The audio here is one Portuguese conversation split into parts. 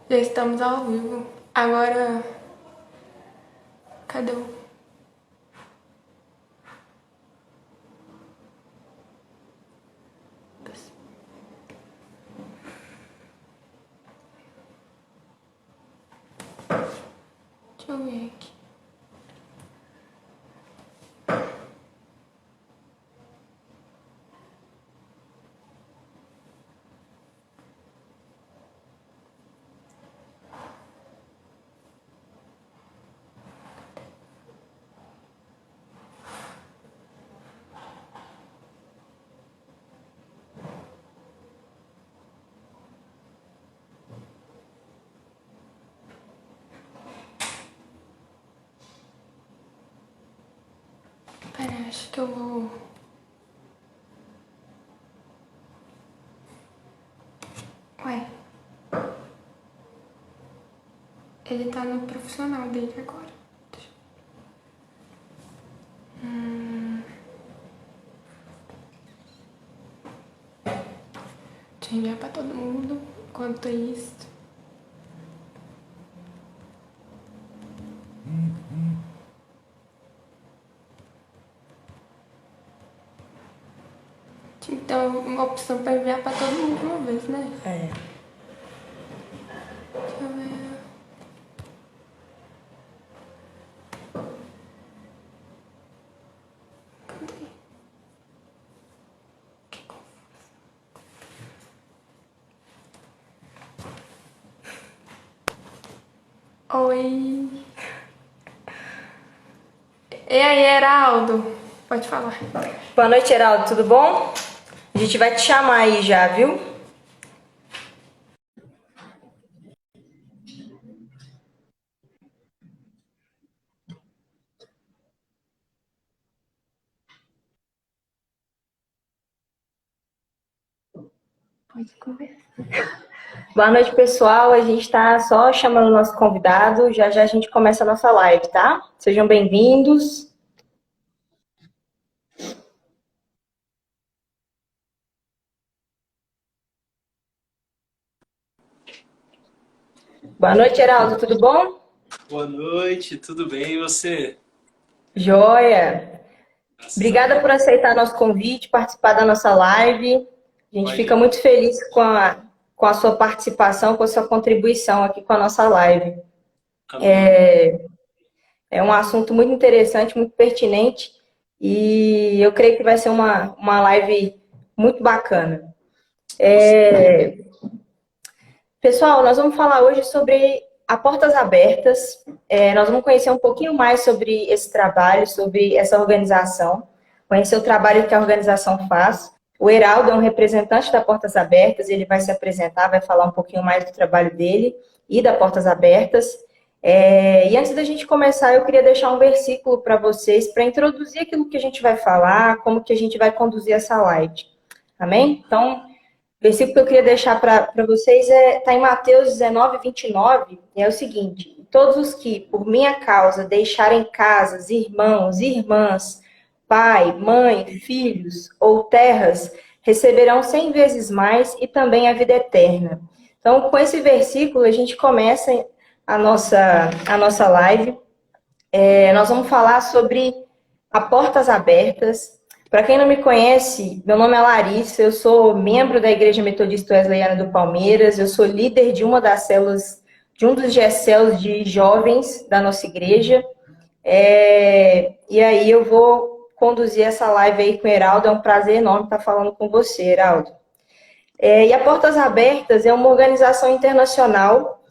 Já estamos ao vivo. Agora, cadê o... Deixa eu ver aqui. Pera, acho que eu vou... Ué. Ele tá no profissional dele agora. Deixa eu enviar pra todo mundo. Enquanto isso... Tinha que ter uma opção pra enviar pra todo mundo de uma vez, né? É. Deixa eu ver... Cadê? Que confuso. Oi. E aí, Heraldo? Pode falar. Boa noite, Heraldo, tudo bom? A gente vai te chamar aí já, viu? Pode conversar. Boa noite, pessoal. A gente está só chamando o nosso convidado. Já já a gente começa a nossa live, tá? Sejam bem-vindos. Boa noite, Heraldo, tudo bom? Boa noite, tudo bem e você? Joia! Graças a Obrigada Deus. por aceitar nosso convite, participar da nossa live. A gente fica Imagina. muito feliz com a sua participação, com a sua contribuição aqui com a nossa live. Amém. É um assunto muito interessante, muito pertinente, e eu creio que vai ser uma live muito bacana. Pessoal, nós vamos falar hoje sobre a Portas Abertas. Nós vamos conhecer um pouquinho mais sobre esse trabalho, sobre essa organização, conhecer o trabalho que a organização faz. O Heraldo é um representante da Portas Abertas, ele vai se apresentar, vai falar um pouquinho mais do trabalho dele e da Portas Abertas. E antes da gente começar, eu queria deixar um versículo para vocês, para introduzir aquilo que a gente vai falar, como que a gente vai conduzir essa live. Amém? Então, o versículo que eu queria deixar para vocês está em Mateus 19, 29, e é o seguinte: todos os que, por minha causa, deixarem casas, irmãos, irmãs, pai, mãe, filhos ou terras, receberão 100 vezes mais e também a vida eterna. Então, com esse versículo, a gente começa a nossa live. Nós vamos falar sobre a Portas Abertas. Para quem não me conhece, meu nome é Larissa, eu sou membro da Igreja Metodista Wesleyana do Palmeiras, eu sou líder de uma das células, de um dos GCLs de jovens da nossa igreja. E aí eu vou conduzir essa live aí com o Heraldo, é um prazer enorme estar falando com você, Heraldo. E a Portas Abertas é uma organização internacional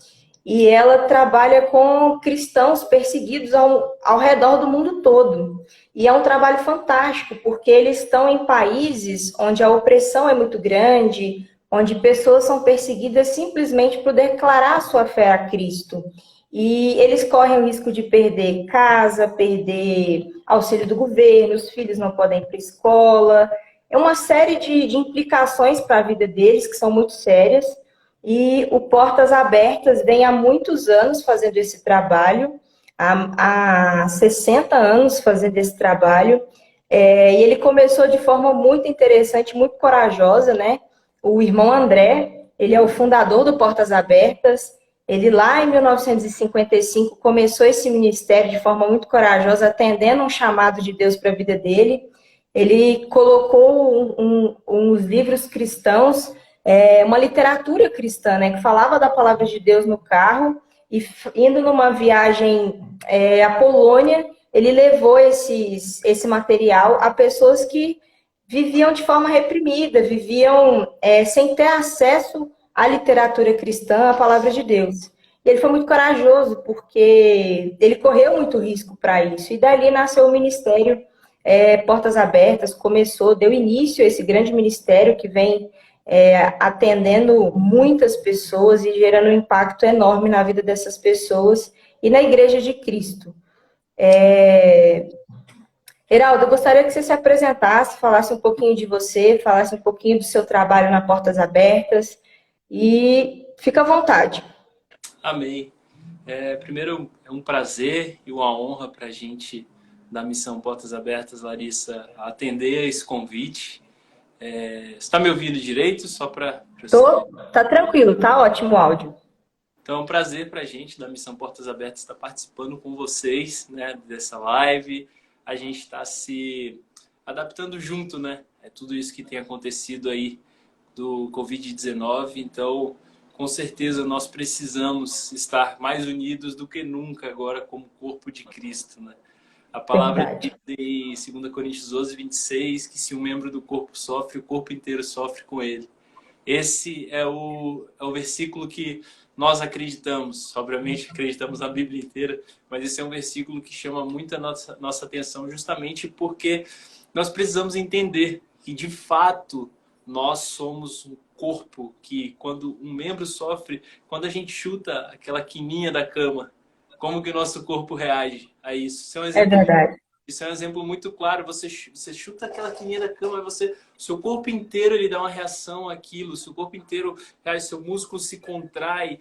e ela trabalha com cristãos perseguidos ao redor do mundo todo. E é um trabalho fantástico, porque eles estão em países onde a opressão é muito grande, onde pessoas são perseguidas simplesmente por declarar a sua fé a Cristo. E eles correm o risco de perder casa, perder auxílio do governo, os filhos não podem ir para a escola. É uma série de implicações para a vida deles que são muito sérias. E o Portas Abertas vem há muitos anos fazendo esse trabalho, há 60 anos fazendo esse trabalho, e ele começou de forma muito interessante, muito corajosa, né? O irmão André, ele é o fundador do Portas Abertas. Ele, lá em 1955, começou esse ministério de forma muito corajosa, atendendo um chamado de Deus para a vida dele. Ele colocou uns livros cristãos, uma literatura cristã, né, que falava da palavra de Deus no carro, e indo numa viagem à Polônia, ele levou esse material a pessoas que viviam de forma reprimida, viviam sem ter acesso à literatura cristã, à palavra de Deus. E ele foi muito corajoso, porque ele correu muito risco para isso. E dali nasceu o ministério Portas Abertas, deu início a esse grande ministério que vem atendendo muitas pessoas e gerando um impacto enorme na vida dessas pessoas e na Igreja de Cristo. Heraldo, eu gostaria que você se apresentasse, falasse um pouquinho de você, falasse um pouquinho do seu trabalho na Portas Abertas e fica à vontade. Amém. Primeiro, é um prazer e uma honra para a gente da Missão Portas Abertas, Larissa, atender esse convite. Você está me ouvindo direito? Só para... Tá tranquilo, tá ótimo o áudio. Então, é um prazer para a gente da Missão Portas Abertas estar participando com vocês, né, dessa live. A gente está se adaptando junto, né? É tudo isso que tem acontecido aí do Covid-19. Então, com certeza, nós precisamos estar mais unidos do que nunca agora como corpo de Cristo, né? A palavra diz em 2 Coríntios 12, 26, que se um membro do corpo sofre, o corpo inteiro sofre com ele. Esse é o versículo que nós acreditamos, obviamente acreditamos na Bíblia inteira, mas esse é um versículo que chama muito a nossa atenção justamente porque nós precisamos entender que, de fato, nós somos um corpo que, quando um membro sofre, quando a gente chuta aquela quininha da cama, como que o nosso corpo reage a isso? Isso é um exemplo, verdade. Isso é um exemplo muito claro. Você chuta aquela quininha da cama, seu corpo inteiro ele dá uma reação àquilo, seu corpo inteiro, seu músculo se contrai,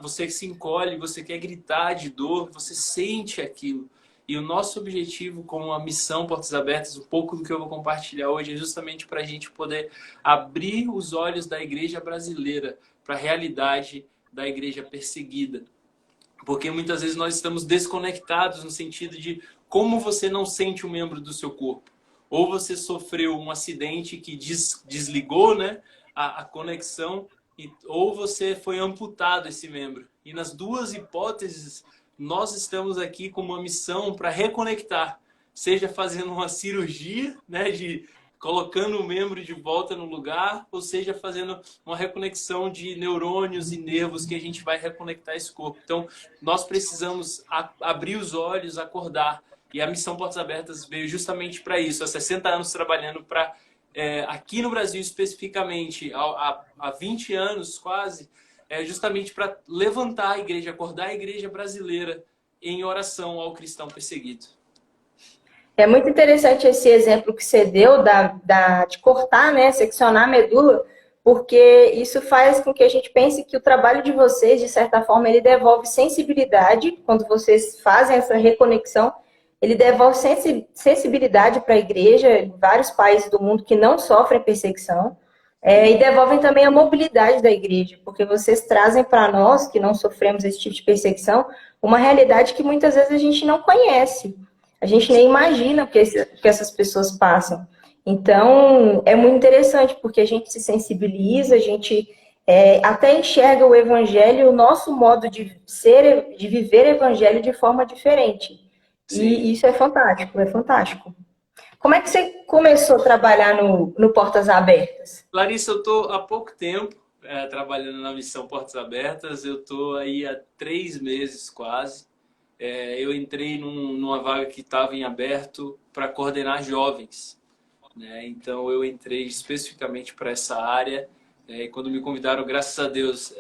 você se encolhe, você quer gritar de dor, você sente aquilo. E o nosso objetivo com a missão Portas Abertas, um pouco do que eu vou compartilhar hoje, é justamente para a gente poder abrir os olhos da igreja brasileira para a realidade da igreja perseguida. Porque muitas vezes nós estamos desconectados no sentido de como você não sente um membro do seu corpo. Ou você sofreu um acidente que desligou, né, a conexão, ou você foi amputado esse membro. E nas duas hipóteses, nós estamos aqui com uma missão para reconectar. Seja fazendo uma cirurgia, né, colocando o membro de volta no lugar, ou seja, fazendo uma reconexão de neurônios e nervos que a gente vai reconectar esse corpo. Então, nós precisamos abrir os olhos, acordar. E a Missão Portas Abertas veio justamente para isso. Há 60 anos trabalhando para, aqui no Brasil especificamente, há 20 anos quase, justamente para levantar a igreja, acordar a igreja brasileira em oração ao cristão perseguido. É muito interessante esse exemplo que você deu de cortar, né, seccionar a medula, porque isso faz com que a gente pense que o trabalho de vocês, de certa forma, ele devolve sensibilidade. Quando vocês fazem essa reconexão, ele devolve sensibilidade para a igreja em vários países do mundo que não sofrem perseguição, e devolvem também a mobilidade da igreja, porque vocês trazem para nós, que não sofremos esse tipo de perseguição, uma realidade que muitas vezes a gente não conhece. A gente nem imagina o que essas pessoas passam. Então, é muito interessante, porque a gente se sensibiliza, a gente até enxerga o evangelho, o nosso modo de viver o evangelho de forma diferente. Sim. E isso é fantástico, é fantástico. Como é que você começou a trabalhar no Portas Abertas? Larissa, eu estou há pouco tempo trabalhando na Missão Portas Abertas, eu estou aí há 3 meses quase. Eu entrei numa vaga que estava em aberto para coordenar jovens, né? Então eu entrei especificamente para essa área. E quando me convidaram, graças a Deus,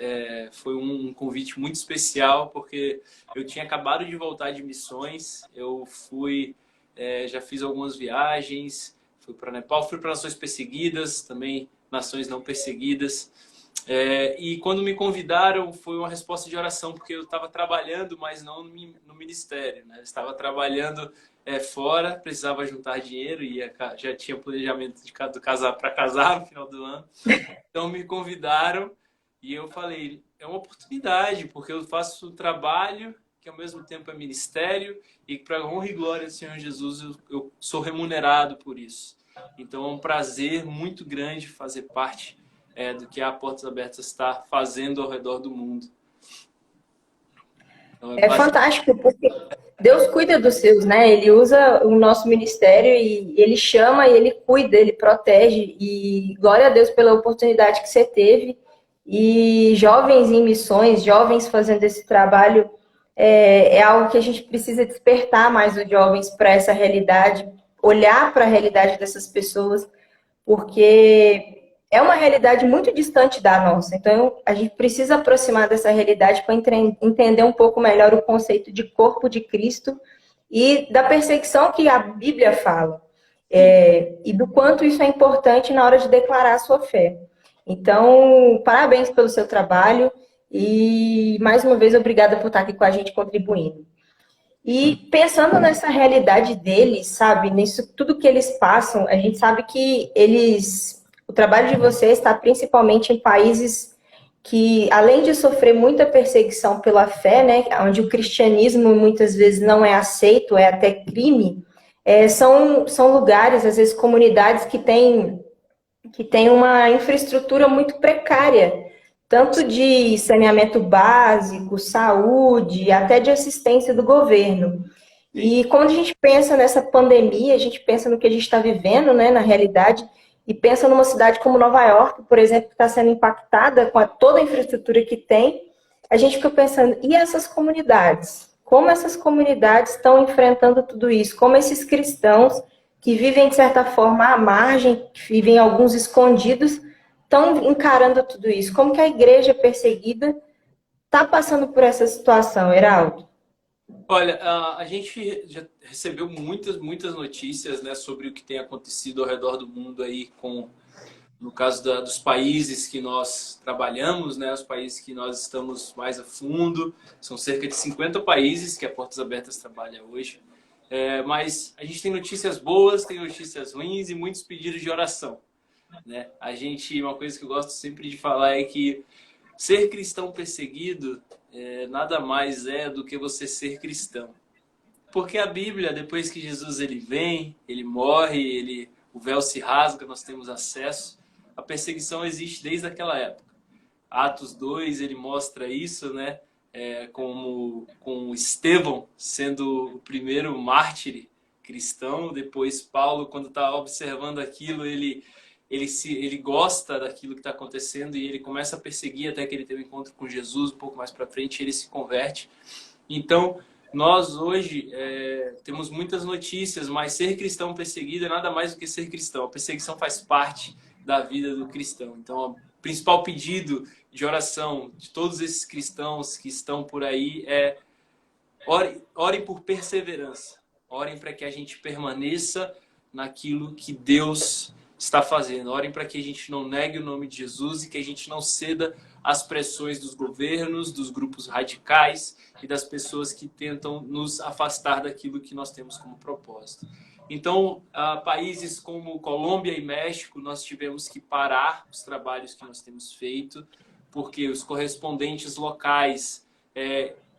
foi um convite muito especial, porque eu tinha acabado de voltar de missões. Eu já fiz algumas viagens, fui para Nepal, fui para nações perseguidas, também nações não perseguidas. E quando me convidaram, foi uma resposta de oração, porque eu estava trabalhando, mas não no ministério, né? Eu estava trabalhando fora, precisava juntar dinheiro, e já tinha planejamento para casar no final do ano. Então me convidaram E eu falei, é uma oportunidade, porque eu faço um trabalho que ao mesmo tempo é ministério e para honra e glória do Senhor Jesus eu sou remunerado por isso. Então é um prazer muito grande fazer parte do que a Portas Abertas está fazendo ao redor do mundo. Então, É fantástico, porque Deus cuida dos seus, né? Ele usa o nosso ministério e ele chama e ele cuida, ele protege. E glória a Deus pela oportunidade que você teve. E jovens em missões, jovens fazendo esse trabalho, é algo que a gente precisa despertar mais os jovens para essa realidade, olhar para a realidade dessas pessoas, porque é uma realidade muito distante da nossa. Então, a gente precisa aproximar dessa realidade para entender um pouco melhor o conceito de corpo de Cristo e da perseguição que a Bíblia fala. E do quanto isso é importante na hora de declarar a sua fé. Então, parabéns pelo seu trabalho e, mais uma vez, obrigada por estar aqui com a gente contribuindo. E pensando nessa realidade deles, sabe, nisso tudo que eles passam, a gente sabe que o trabalho de vocês está principalmente em países que, além de sofrer muita perseguição pela fé, né, onde o cristianismo muitas vezes não é aceito, é até crime, são lugares, às vezes comunidades que têm uma infraestrutura muito precária, tanto de saneamento básico, saúde, até de assistência do governo. E quando a gente pensa nessa pandemia, a gente pensa no que a gente está vivendo, né, na realidade, e pensa numa cidade como Nova York, por exemplo, que está sendo impactada com toda a infraestrutura que tem, a gente fica pensando, e essas comunidades? Como essas comunidades estão enfrentando tudo isso? Como esses cristãos que vivem, de certa forma, à margem, que vivem alguns escondidos, estão encarando tudo isso? Como que a igreja perseguida está passando por essa situação, Heraldo? Olha, a gente já recebeu muitas notícias, né, sobre o que tem acontecido ao redor do mundo aí no caso dos países que nós trabalhamos, né, os países que nós estamos mais a fundo. São cerca de 50 países que a Portas Abertas trabalha hoje. Mas a gente tem notícias boas, tem notícias ruins e muitos pedidos de oração, né? Uma coisa que eu gosto sempre de falar é que ser cristão perseguido nada mais é do que você ser cristão. Porque a Bíblia, depois que Jesus ele vem, ele morre, o véu se rasga, nós temos acesso. A perseguição existe desde aquela época. Atos 2, ele mostra isso, né? Com Estevão sendo o primeiro mártir cristão. Depois Paulo, quando está observando aquilo, ele gosta daquilo que está acontecendo e ele começa a perseguir até que ele tem um encontro com Jesus. Um pouco mais para frente ele se converte. Então, nós hoje temos muitas notícias, mas ser cristão perseguido é nada mais do que ser cristão. A perseguição faz parte da vida do cristão. Então, o principal pedido de oração de todos esses cristãos que estão por aí orem por perseverança. Orem para que a gente permaneça naquilo que Deus está fazendo. Orem para que a gente não negue o nome de Jesus e que a gente não ceda às pressões dos governos, dos grupos radicais e das pessoas que tentam nos afastar daquilo que nós temos como propósito. Então, países como Colômbia e México, nós tivemos que parar os trabalhos que nós temos feito, porque os correspondentes locais,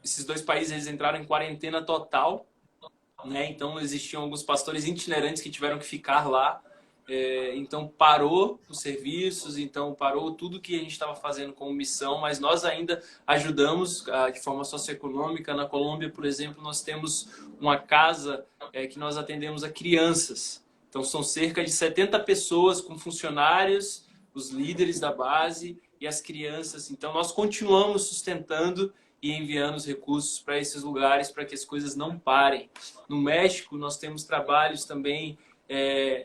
esses dois países eles entraram em quarentena total, né? Então, existiam alguns pastores itinerantes que tiveram que ficar lá. Então parou os serviços, então parou tudo que a gente estava fazendo como missão, mas nós ainda ajudamos de forma socioeconômica. Na Colômbia, por exemplo, nós temos uma casa que nós atendemos a crianças. Então são cerca de 70 pessoas com funcionários, os líderes da base e as crianças. Então nós continuamos sustentando e enviando os recursos para esses lugares para que as coisas não parem. No México, nós temos trabalhos também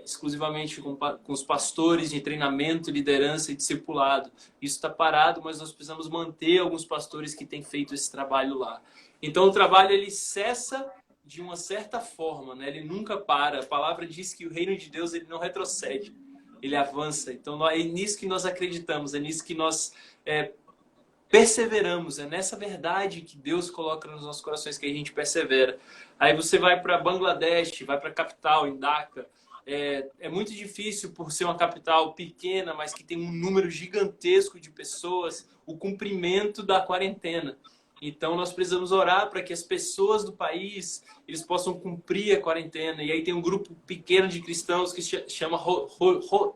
exclusivamente com os pastores de treinamento, liderança e discipulado. Isso está parado, mas nós precisamos manter alguns pastores que têm feito esse trabalho lá. Então o trabalho ele cessa de uma certa forma, né? Ele nunca para. A palavra diz que o reino de Deus ele não retrocede, ele avança. Então é nisso que nós acreditamos, é nisso que nós perseveramos, é nessa verdade que Deus coloca nos nossos corações que a gente persevera. Aí você vai para Bangladesh, vai para a capital, em Dhaka, É muito difícil, por ser uma capital pequena, mas que tem um número gigantesco de pessoas, o cumprimento da quarentena. Então, nós precisamos orar para que as pessoas do país eles possam cumprir a quarentena. E aí tem um grupo pequeno de cristãos que se chama Rohingya.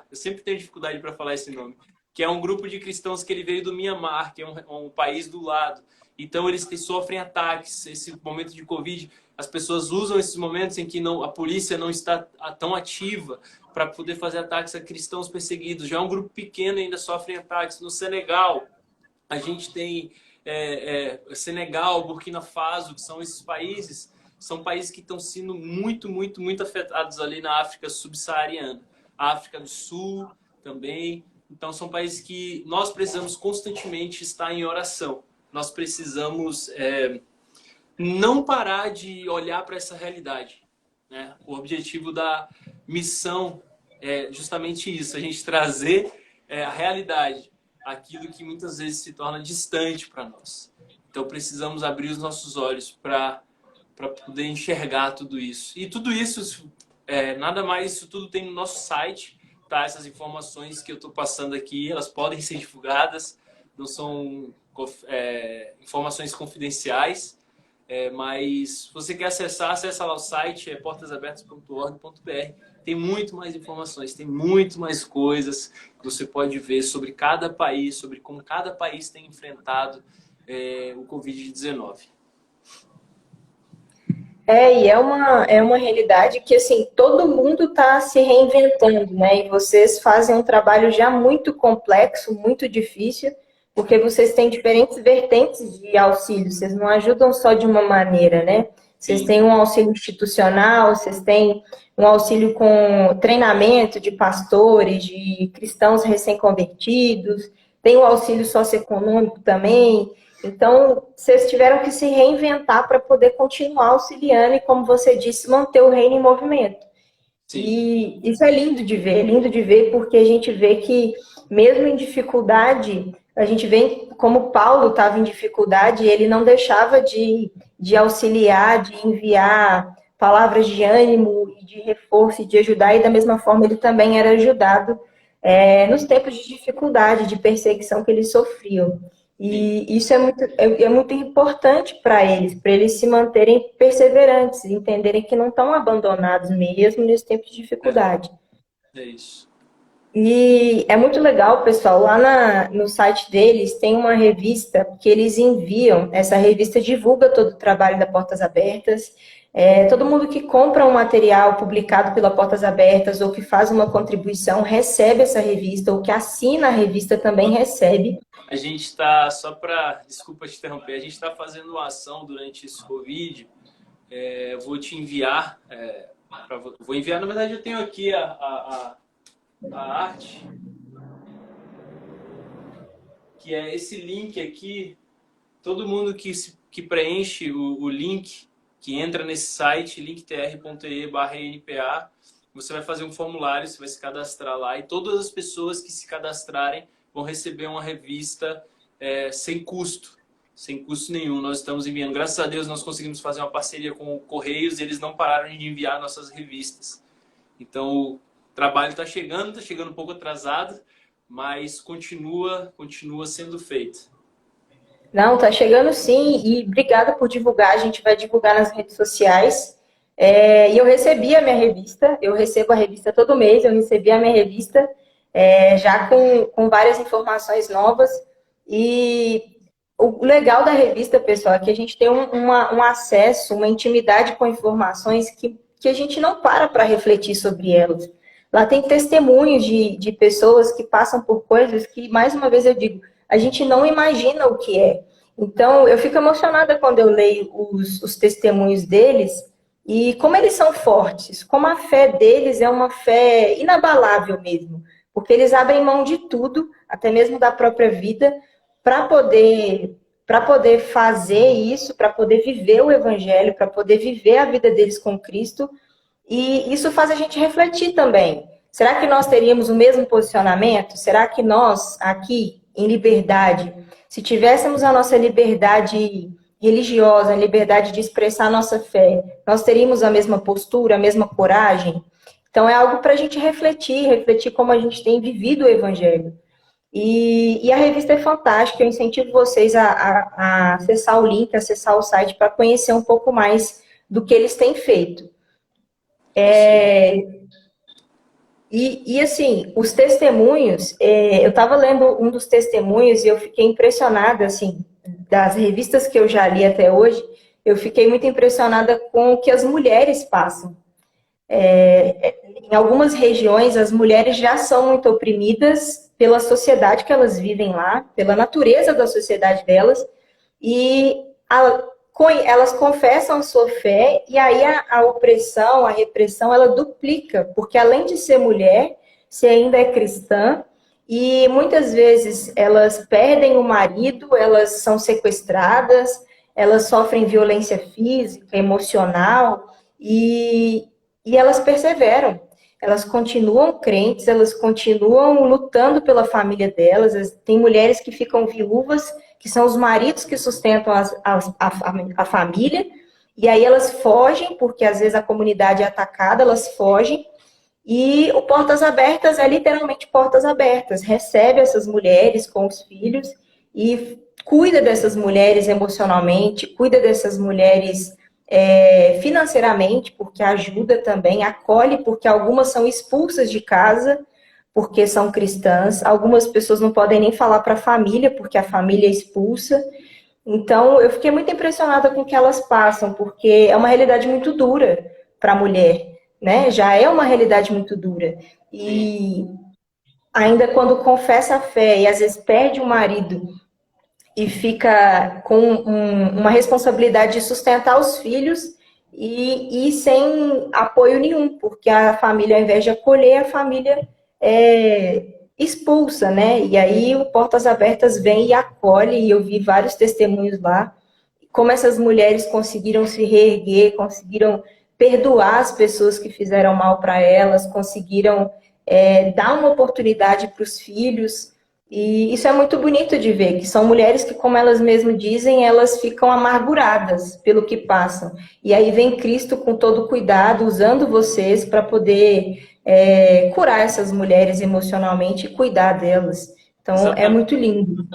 Eu sempre tenho dificuldade para falar esse nome. Que é um grupo de cristãos que ele veio do Mianmar, que é um país do lado. Então, eles sofrem ataques. Esse momento de Covid, as pessoas usam esses momentos em que a polícia não está tão ativa para poder fazer ataques a cristãos perseguidos. Já é um grupo pequeno e ainda sofrem ataques. No Senegal, a gente tem Senegal, Burkina Faso, que são esses países, são países que estão sendo muito, muito, muito afetados ali na África subsaariana. A África do Sul também. Então, são países que nós precisamos constantemente estar em oração. Nós precisamos não parar de olhar para essa realidade, né? O objetivo da missão é justamente isso, a gente trazer a realidade, aquilo que muitas vezes se torna distante para nós. Então, precisamos abrir os nossos olhos para poder enxergar tudo isso. E tudo isso, nada mais, isso tudo tem no nosso site, tá? Essas informações que eu estou passando aqui, elas podem ser divulgadas, não são informações confidenciais, mas se você quer acessar, acessa lá o site, portasabertas.org.br. Tem muito mais informações, tem muito mais coisas que você pode ver sobre cada país, sobre como cada país tem enfrentado o Covid-19. E é uma realidade que, assim, todo mundo está se reinventando, né? E vocês fazem um trabalho já muito complexo, muito difícil, porque vocês têm diferentes vertentes de auxílio, vocês não ajudam só de uma maneira, né? Vocês têm um auxílio institucional, vocês têm um auxílio com treinamento de pastores, de cristãos recém-convertidos, tem o auxílio socioeconômico também. Então, vocês tiveram que se reinventar para poder continuar auxiliando e, como você disse, manter o reino em movimento. Sim. E isso é lindo de ver, porque a gente vê que, mesmo em dificuldade, a gente vê como Paulo estava em dificuldade, ele não deixava de auxiliar, de enviar palavras de ânimo, de reforço, de ajudar, e da mesma forma ele também era ajudado nos tempos de dificuldade, de perseguição que eles sofriam. E isso é muito importante para eles se manterem perseverantes, entenderem que não estão abandonados mesmo nesse tempo de dificuldade. É isso. E é muito legal, pessoal, lá no site deles tem uma revista que eles enviam, essa revista divulga todo o trabalho da Portas Abertas. Todo mundo que compra um material publicado pela Portas Abertas ou que faz uma contribuição recebe essa revista, ou que assina a revista também recebe. A gente está, desculpa te interromper, a gente está fazendo uma ação durante esse Covid. Eu vou te enviar, na verdade eu tenho aqui a arte, que é esse link aqui. Todo mundo que preenche o link, que entra nesse site, linktr.ee/NPA, você vai fazer um formulário, você vai se cadastrar lá, e todas as pessoas que se cadastrarem vão receber uma revista sem custo nenhum. Nós estamos enviando, graças a Deus, nós conseguimos fazer uma parceria com o Correios e eles não pararam de enviar nossas revistas. Então, o trabalho está chegando um pouco atrasado, mas continua sendo feito. Não, tá chegando sim, e obrigada por divulgar, a gente vai divulgar nas redes sociais. E eu recebi a minha revista, eu recebo a revista todo mês, eu recebi a minha revista já com várias informações novas. E o legal da revista, pessoal, é que a gente tem um acesso, uma intimidade com informações que a gente não para refletir sobre elas. Lá tem testemunhos de pessoas que passam por coisas que, mais uma vez eu digo, a gente não imagina o que é. Então, eu fico emocionada quando eu leio os testemunhos deles e como eles são fortes, como a fé deles é uma fé inabalável mesmo, porque eles abrem mão de tudo, até mesmo da própria vida, para poder fazer isso, para poder viver o evangelho, para poder viver a vida deles com Cristo. E isso faz a gente refletir também. Será que nós teríamos o mesmo posicionamento? Será que nós, aqui, em Liberdade, se tivéssemos a nossa liberdade religiosa, a liberdade de expressar a nossa fé, nós teríamos a mesma postura, a mesma coragem? Então é algo para a gente refletir como a gente tem vivido o Evangelho. E a revista é fantástica, eu incentivo vocês a acessar o link, acessar o site para conhecer um pouco mais do que eles têm feito. Assim, os testemunhos, eu estava lendo um dos testemunhos e eu fiquei impressionada, assim, das revistas que eu já li até hoje, eu fiquei muito impressionada com o que as mulheres passam. Em algumas regiões, as mulheres já são muito oprimidas pela sociedade que elas vivem lá, pela natureza da sociedade delas, e elas confessam a sua fé, e aí a opressão, a repressão, ela duplica, porque além de ser mulher, você ainda é cristã, e muitas vezes elas perdem o marido, elas são sequestradas, elas sofrem violência física, emocional, e elas perseveram. Elas continuam crentes, elas continuam lutando pela família delas. Tem mulheres que ficam viúvas, que são os maridos que sustentam a família, e aí elas fogem, porque às vezes a comunidade é atacada, elas fogem, e o Portas Abertas é literalmente portas abertas, recebe essas mulheres com os filhos e cuida dessas mulheres emocionalmente, cuida dessas mulheres financeiramente, porque ajuda também, acolhe, porque algumas são expulsas de casa, porque são cristãs, algumas pessoas não podem nem falar para a família, porque a família é expulsa. Então, eu fiquei muito impressionada com o que elas passam, porque é uma realidade muito dura para a mulher, né? Já é uma realidade muito dura. E ainda quando confessa a fé e às vezes perde o marido e fica com uma responsabilidade de sustentar os filhos e sem apoio nenhum, porque a família, ao invés de acolher, a família expulsa, né? E aí o Portas Abertas vem e acolhe, e eu vi vários testemunhos lá, como essas mulheres conseguiram se reerguer, conseguiram perdoar as pessoas que fizeram mal para elas, conseguiram dar uma oportunidade para os filhos. E isso é muito bonito de ver, que são mulheres que, como elas mesmas dizem, elas ficam amarguradas pelo que passam. E aí vem Cristo com todo cuidado, usando vocês para poder curar essas mulheres emocionalmente e cuidar delas. Então, é muito lindo.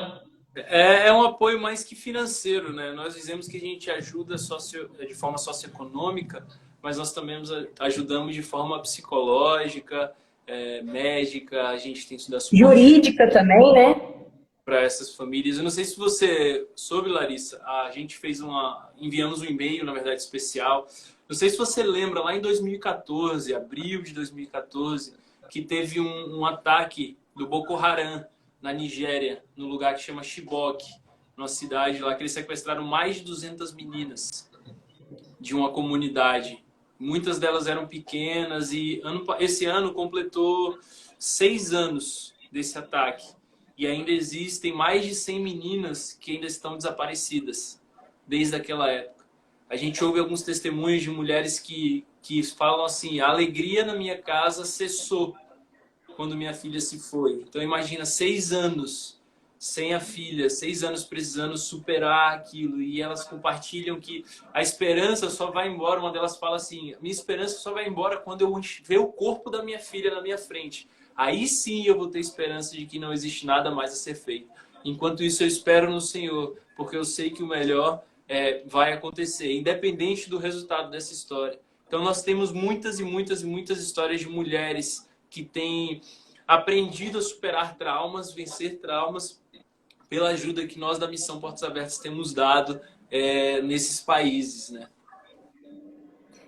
É um apoio mais que financeiro, né? Nós dizemos que a gente ajuda de forma socioeconômica, mas nós também ajudamos de forma psicológica, médica, a gente tem que estudar jurídica também, né? Para essas famílias. Eu não sei se você soube, Larissa, a gente enviamos um e-mail, na verdade, especial. Não sei se você lembra, lá em 2014, abril de 2014, que teve um ataque do Boko Haram na Nigéria, no lugar que chama Chibok, numa cidade lá, que eles sequestraram mais de 200 meninas de uma comunidade. Muitas delas eram pequenas e esse ano completou 6 anos desse ataque. E ainda existem mais de 100 meninas que ainda estão desaparecidas desde aquela época. A gente ouve alguns testemunhos de mulheres que falam assim: a alegria na minha casa cessou quando minha filha se foi. Então imagina 6 anos sem a filha, 6 anos precisando superar aquilo, e elas compartilham que a esperança só vai embora. Uma delas fala assim: minha esperança só vai embora quando eu ver o corpo da minha filha na minha frente. Aí sim eu vou ter esperança de que não existe nada mais a ser feito. Enquanto isso eu espero no Senhor, porque eu sei que o melhor vai acontecer, independente do resultado dessa história. Então nós temos muitas e muitas e muitas histórias de mulheres que têm aprendido a superar traumas, vencer traumas, pela ajuda que nós da Missão Portas Abertas temos dado nesses países, né?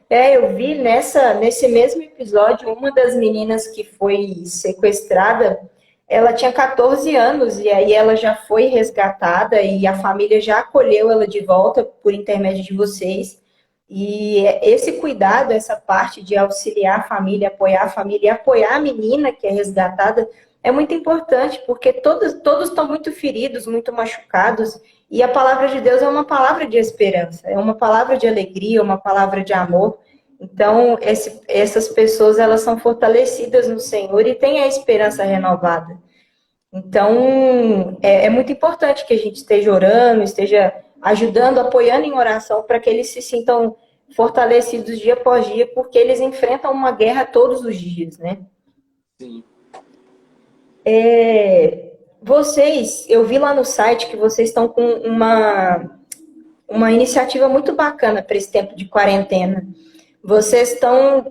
Eu vi nesse mesmo episódio, uma das meninas que foi sequestrada, ela tinha 14 anos e aí ela já foi resgatada e a família já acolheu ela de volta por intermédio de vocês. E esse cuidado, essa parte de auxiliar a família e apoiar a menina que é resgatada é muito importante, porque todos estão muito feridos, muito machucados, e a palavra de Deus é uma palavra de esperança, é uma palavra de alegria, uma palavra de amor. Então, essas pessoas, elas são fortalecidas no Senhor e têm a esperança renovada. Então, é muito importante que a gente esteja orando, esteja ajudando, apoiando em oração, para que eles se sintam fortalecidos dia após dia, porque eles enfrentam uma guerra todos os dias, né? Sim. Vocês, eu vi lá no site que vocês estão com uma iniciativa muito bacana para esse tempo de quarentena. Vocês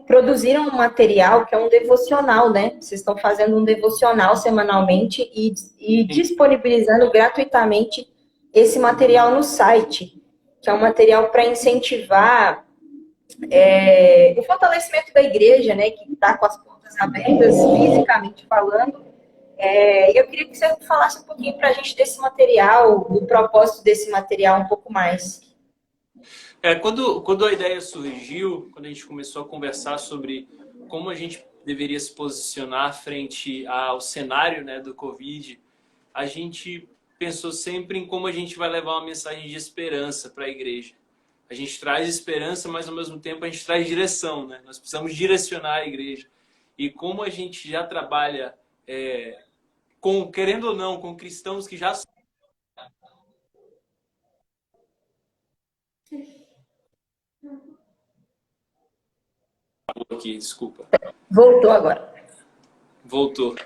produziram um material que é um devocional, né? Vocês estão fazendo um devocional semanalmente e disponibilizando gratuitamente esse material no site, que é um material para incentivar o fortalecimento da igreja, né? Que está com as portas abertas, fisicamente falando. E eu queria que você falasse um pouquinho para a gente desse material, do propósito desse material um pouco mais. Quando a ideia surgiu, quando a gente começou a conversar sobre como a gente deveria se posicionar frente ao cenário, né, do Covid, a gente pensou sempre em como a gente vai levar uma mensagem de esperança para a igreja. A gente traz esperança, mas ao mesmo tempo a gente traz direção, né? Nós precisamos direcionar a igreja. E como a gente já trabalha, querendo ou não, com cristãos que já aqui, desculpa. Voltou agora. Voltou.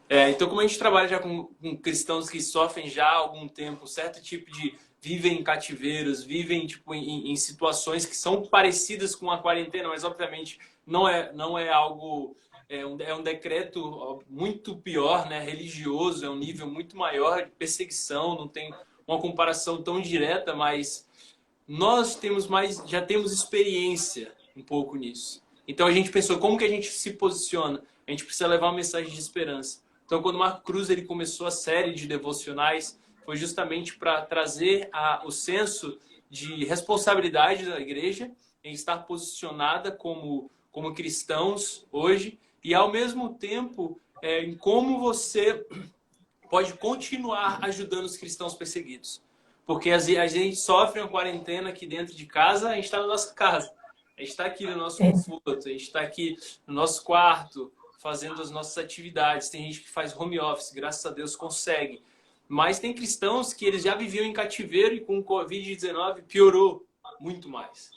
Então, como a gente trabalha já com cristãos que sofrem já há algum tempo, um certo tipo de vivem em cativeiros, vivem tipo, em situações que são parecidas com a quarentena, mas obviamente não é algo, é um decreto muito pior, né, religioso, é um nível muito maior de perseguição, não tem uma comparação tão direta, mas nós já temos experiência um pouco nisso. Então a gente pensou, como que a gente se posiciona? A gente precisa levar uma mensagem de esperança. Então quando o Marco Cruz ele começou a série de devocionais, foi justamente para trazer o senso de responsabilidade da igreja em estar posicionada como cristãos hoje e ao mesmo tempo em como você pode continuar ajudando os cristãos perseguidos. Porque a gente sofre uma quarentena aqui dentro de casa, a gente está na nossa casa. A gente está aqui no nosso conforto, a gente está aqui no nosso quarto, fazendo as nossas atividades. Tem gente que faz home office, graças a Deus consegue. Mas tem cristãos que eles já viviam em cativeiro e com o Covid-19 piorou muito mais.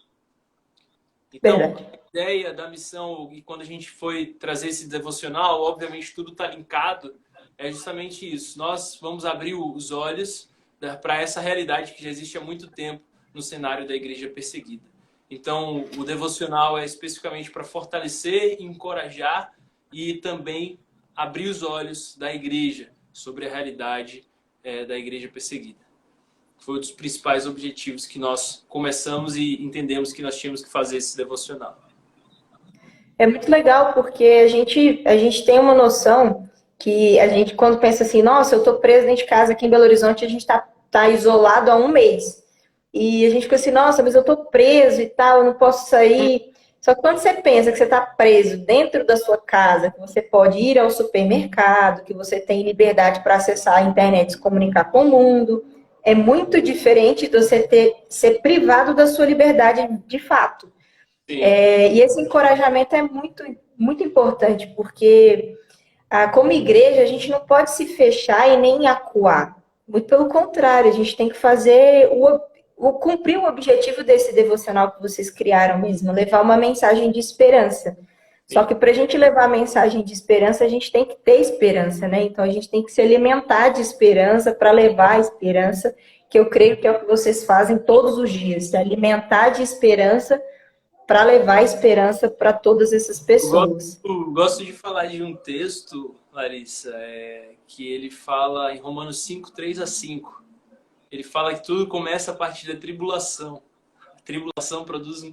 Então, a ideia da missão, e quando a gente foi trazer esse devocional, obviamente tudo está linkado, é justamente isso. Nós vamos abrir os olhos para essa realidade que já existe há muito tempo no cenário da igreja perseguida. Então, o devocional é especificamente para fortalecer, encorajar e também abrir os olhos da igreja sobre a realidade da igreja perseguida. Foi um dos principais objetivos que nós começamos e entendemos que nós tínhamos que fazer esse devocional. É muito legal porque a gente tem uma noção que a gente, quando pensa assim, nossa, eu estou preso dentro de casa aqui em Belo Horizonte, a gente tá isolado há um mês. E a gente fica assim, nossa, mas eu estou preso e tal, eu não posso sair. Só que quando você pensa que você está preso dentro da sua casa, que você pode ir ao supermercado, que você tem liberdade para acessar a internet e se comunicar com o mundo, é muito diferente de você ser privado da sua liberdade de fato. E esse encorajamento é muito, muito importante, porque como igreja a gente não pode se fechar e nem acuar. Muito pelo contrário, a gente tem que fazer cumprir o objetivo desse devocional que vocês criaram mesmo, levar uma mensagem de esperança. Só que para a gente levar a mensagem de esperança, a gente tem que ter esperança, né? Então a gente tem que se alimentar de esperança para levar a esperança, que eu creio que é o que vocês fazem todos os dias, se alimentar de esperança para levar a esperança para todas essas pessoas. Eu gosto de falar de um texto, Larissa, que ele fala em Romanos 5, 3-5. Ele fala que tudo começa a partir da tribulação. A tribulação produz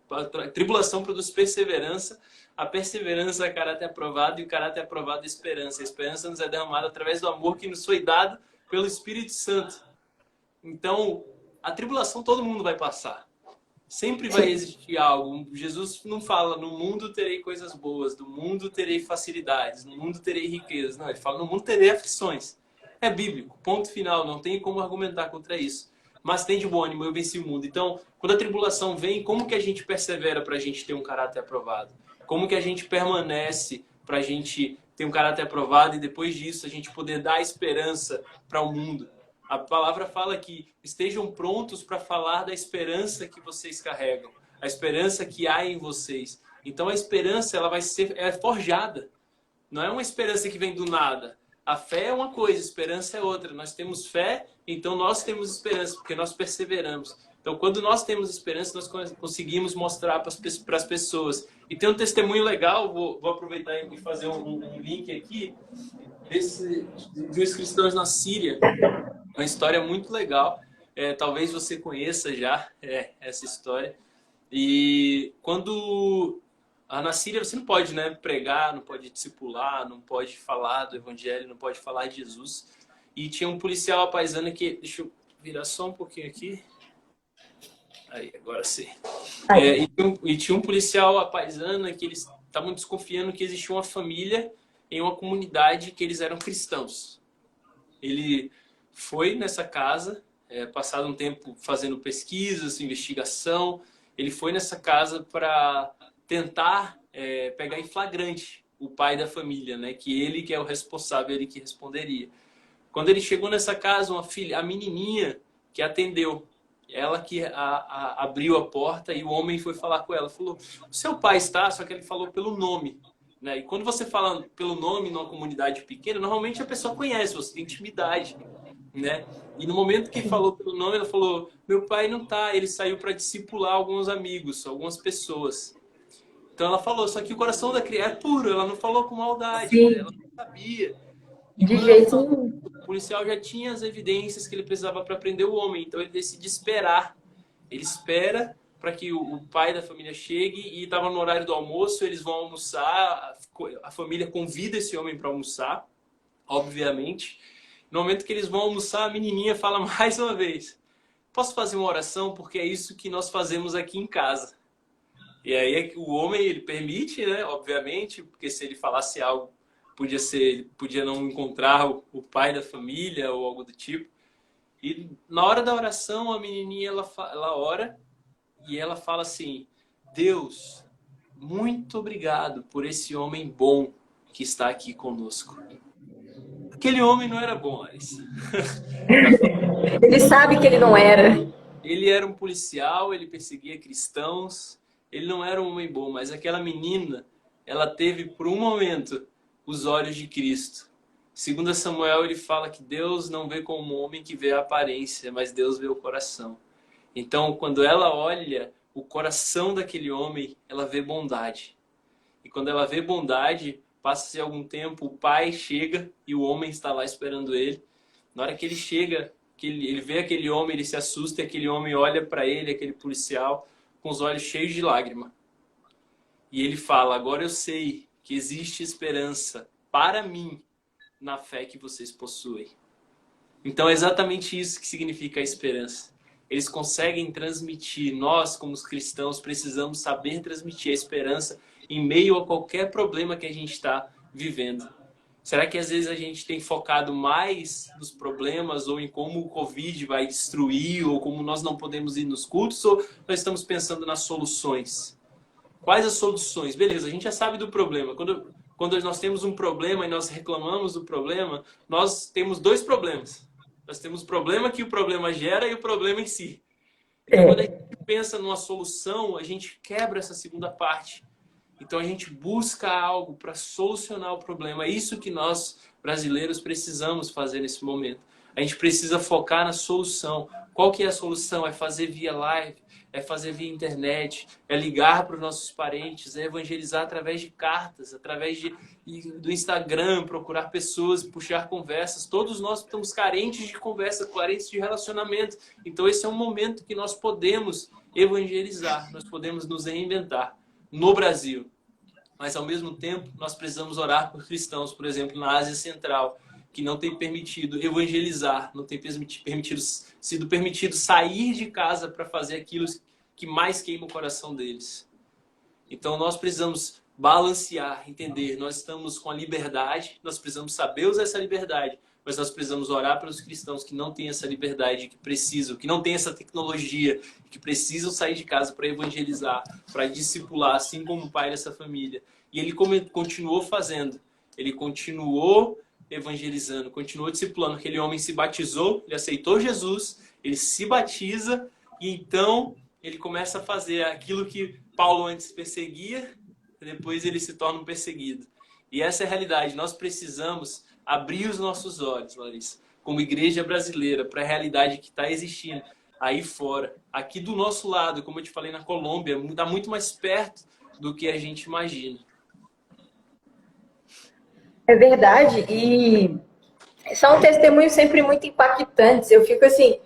a tribulação produz perseverança, a perseverança é caráter aprovado e o caráter aprovado é esperança. A esperança nos é derramada através do amor que nos foi dado pelo Espírito Santo. Então, a tribulação todo mundo vai passar. Sempre vai existir algo. Jesus não fala, no mundo terei coisas boas, no mundo terei facilidades, no mundo terei riquezas. Não, ele fala, no mundo terei aflições. É bíblico, ponto final, não tem como argumentar contra isso. Mas tem de bom ânimo, eu venci o mundo. Então, quando a tribulação vem, como que a gente persevera para a gente ter um caráter aprovado? Como que a gente permanece para a gente tem um caráter aprovado e depois disso a gente poder dar esperança para o mundo. A palavra fala que estejam prontos para falar da esperança que vocês carregam, a esperança que há em vocês. Então a esperança ela vai ser forjada. Não é uma esperança que vem do nada. A fé é uma coisa, a esperança é outra. Nós temos fé, então nós temos esperança, porque nós perseveramos. Então, quando nós temos esperança, nós conseguimos mostrar para as pessoas. E tem um testemunho legal, vou aproveitar e fazer um link aqui, de uns cristãos na Síria. Uma história muito legal. Talvez você conheça já essa história. E quando... Na Síria você não pode, né, pregar, não pode discipular, não pode falar do evangelho, não pode falar de Jesus. E tinha um policial apaisano que... Deixa eu virar só um pouquinho aqui. Aí, agora sim. E tinha um policial apaisano que eles estavam desconfiando que existia uma família em uma comunidade que eles eram cristãos. Ele foi nessa casa, passado um tempo fazendo pesquisas, investigação, ele foi nessa casa para tentar pegar em flagrante o pai da família, né? Que ele que é o responsável, ele que responderia. Quando ele chegou nessa casa, a menininha que atendeu, ela que abriu a porta e o homem foi falar com ela. Falou, o seu pai está, só que ele falou pelo nome. Né? E quando você fala pelo nome numa comunidade pequena, normalmente a pessoa conhece, você tem intimidade. Né? E no momento que falou pelo nome, ela falou, meu pai não está, ele saiu para discipular alguns amigos, algumas pessoas. Então ela falou, só que o coração da criança é puro, ela não falou com maldade, né? Ela não sabia. E De jeito nenhum. O policial já tinha as evidências que ele precisava para prender o homem, então ele decide esperar. Ele espera para que o pai da família chegue e estava no horário do almoço, eles vão almoçar, a família convida esse homem para almoçar, obviamente. No momento que eles vão almoçar, a menininha fala mais uma vez, posso fazer uma oração? Porque é isso que nós fazemos aqui em casa. E aí o homem, ele permite, né? Obviamente, porque se ele falasse algo, podia não encontrar o pai da família ou algo do tipo. E na hora da oração, a menininha, ela ora e ela fala assim, Deus, muito obrigado por esse homem bom que está aqui conosco. Aquele homem não era bom, Larissa. Ele sabe que ele não era. Ele era um policial, ele perseguia cristãos, ele não era um homem bom, mas aquela menina, ela teve por um momento os olhos de Cristo. Segundo Samuel, ele fala que Deus não vê como um homem que vê a aparência, mas Deus vê o coração. Então, quando ela olha o coração daquele homem, ela vê bondade. E quando ela vê bondade, passa-se algum tempo, o pai chega e o homem está lá esperando ele. Na hora que ele chega, que ele vê aquele homem, ele se assusta e aquele homem olha para ele, aquele policial, com os olhos cheios de lágrima. E ele fala, agora eu sei que existe esperança para mim na fé que vocês possuem. Então é exatamente isso que significa a esperança. Eles conseguem transmitir, nós como os cristãos precisamos saber transmitir a esperança em meio a qualquer problema que a gente está vivendo. Será que às vezes a gente tem focado mais nos problemas ou em como o Covid vai destruir ou como nós não podemos ir nos cultos ou nós estamos pensando nas soluções? Quais as soluções? Beleza, a gente já sabe do problema. Quando nós temos um problema e nós reclamamos do problema, nós temos dois problemas. Nós temos o problema que o problema gera e o problema em si. Então, quando a gente pensa numa solução, a gente quebra essa segunda parte. Então a gente busca algo para solucionar o problema. É isso que nós, brasileiros, precisamos fazer nesse momento. A gente precisa focar na solução. Qual que é a solução? É fazer via live, é fazer via internet, é ligar para os nossos parentes, é evangelizar através de cartas, através do Instagram, procurar pessoas, puxar conversas. Todos nós estamos carentes de conversa, carentes de relacionamento. Então esse é um momento que nós podemos evangelizar, nós podemos nos reinventar no Brasil. Mas, ao mesmo tempo, nós precisamos orar por cristãos, por exemplo, na Ásia Central, que não tem permitido evangelizar, não tem sido permitido sair de casa para fazer aquilo que mais queima o coração deles. Então, nós precisamos balancear, entender. Nós estamos com a liberdade, nós precisamos saber usar essa liberdade, mas nós precisamos orar para os cristãos que não têm essa liberdade, que precisam, que não têm essa tecnologia, que precisam sair de casa para evangelizar, para discipular, assim como o pai dessa família. E ele continuou fazendo. ele continuou evangelizando, continuou discipulando. Aquele homem se batizou, ele aceitou Jesus, ele se batiza e então ele começa a fazer aquilo que Paulo antes perseguia, depois ele se torna um perseguido. E essa é a realidade. Nós precisamos abrir os nossos olhos, Larissa, como igreja brasileira, para a realidade que está existindo aí fora. Aqui do nosso lado, como eu te falei, na Colômbia, está muito mais perto do que a gente imagina. É verdade, e são testemunhos sempre muito impactantes. Eu fico assim,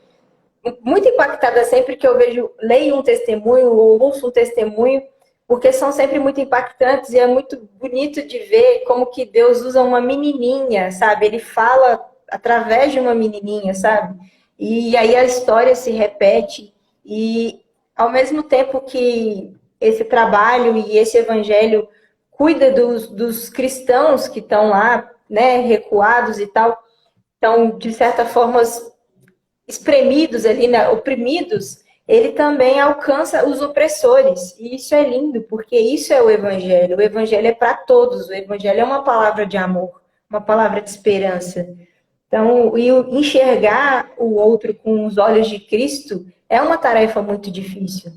muito impactada sempre que eu leio um testemunho ou ouço um testemunho, porque são sempre muito impactantes e é muito bonito de ver como que Deus usa uma menininha, sabe? Ele fala através de uma menininha, sabe? E aí a história se repete e ao mesmo tempo que esse trabalho e esse evangelho cuida dos cristãos que estão lá, né, recuados e tal, estão, de certa forma, espremidos ali, né, oprimidos, ele também alcança os opressores. E isso é lindo, porque isso é o Evangelho. O Evangelho é para todos. O Evangelho é uma palavra de amor, uma palavra de esperança. Então, e enxergar o outro com os olhos de Cristo é uma tarefa muito difícil.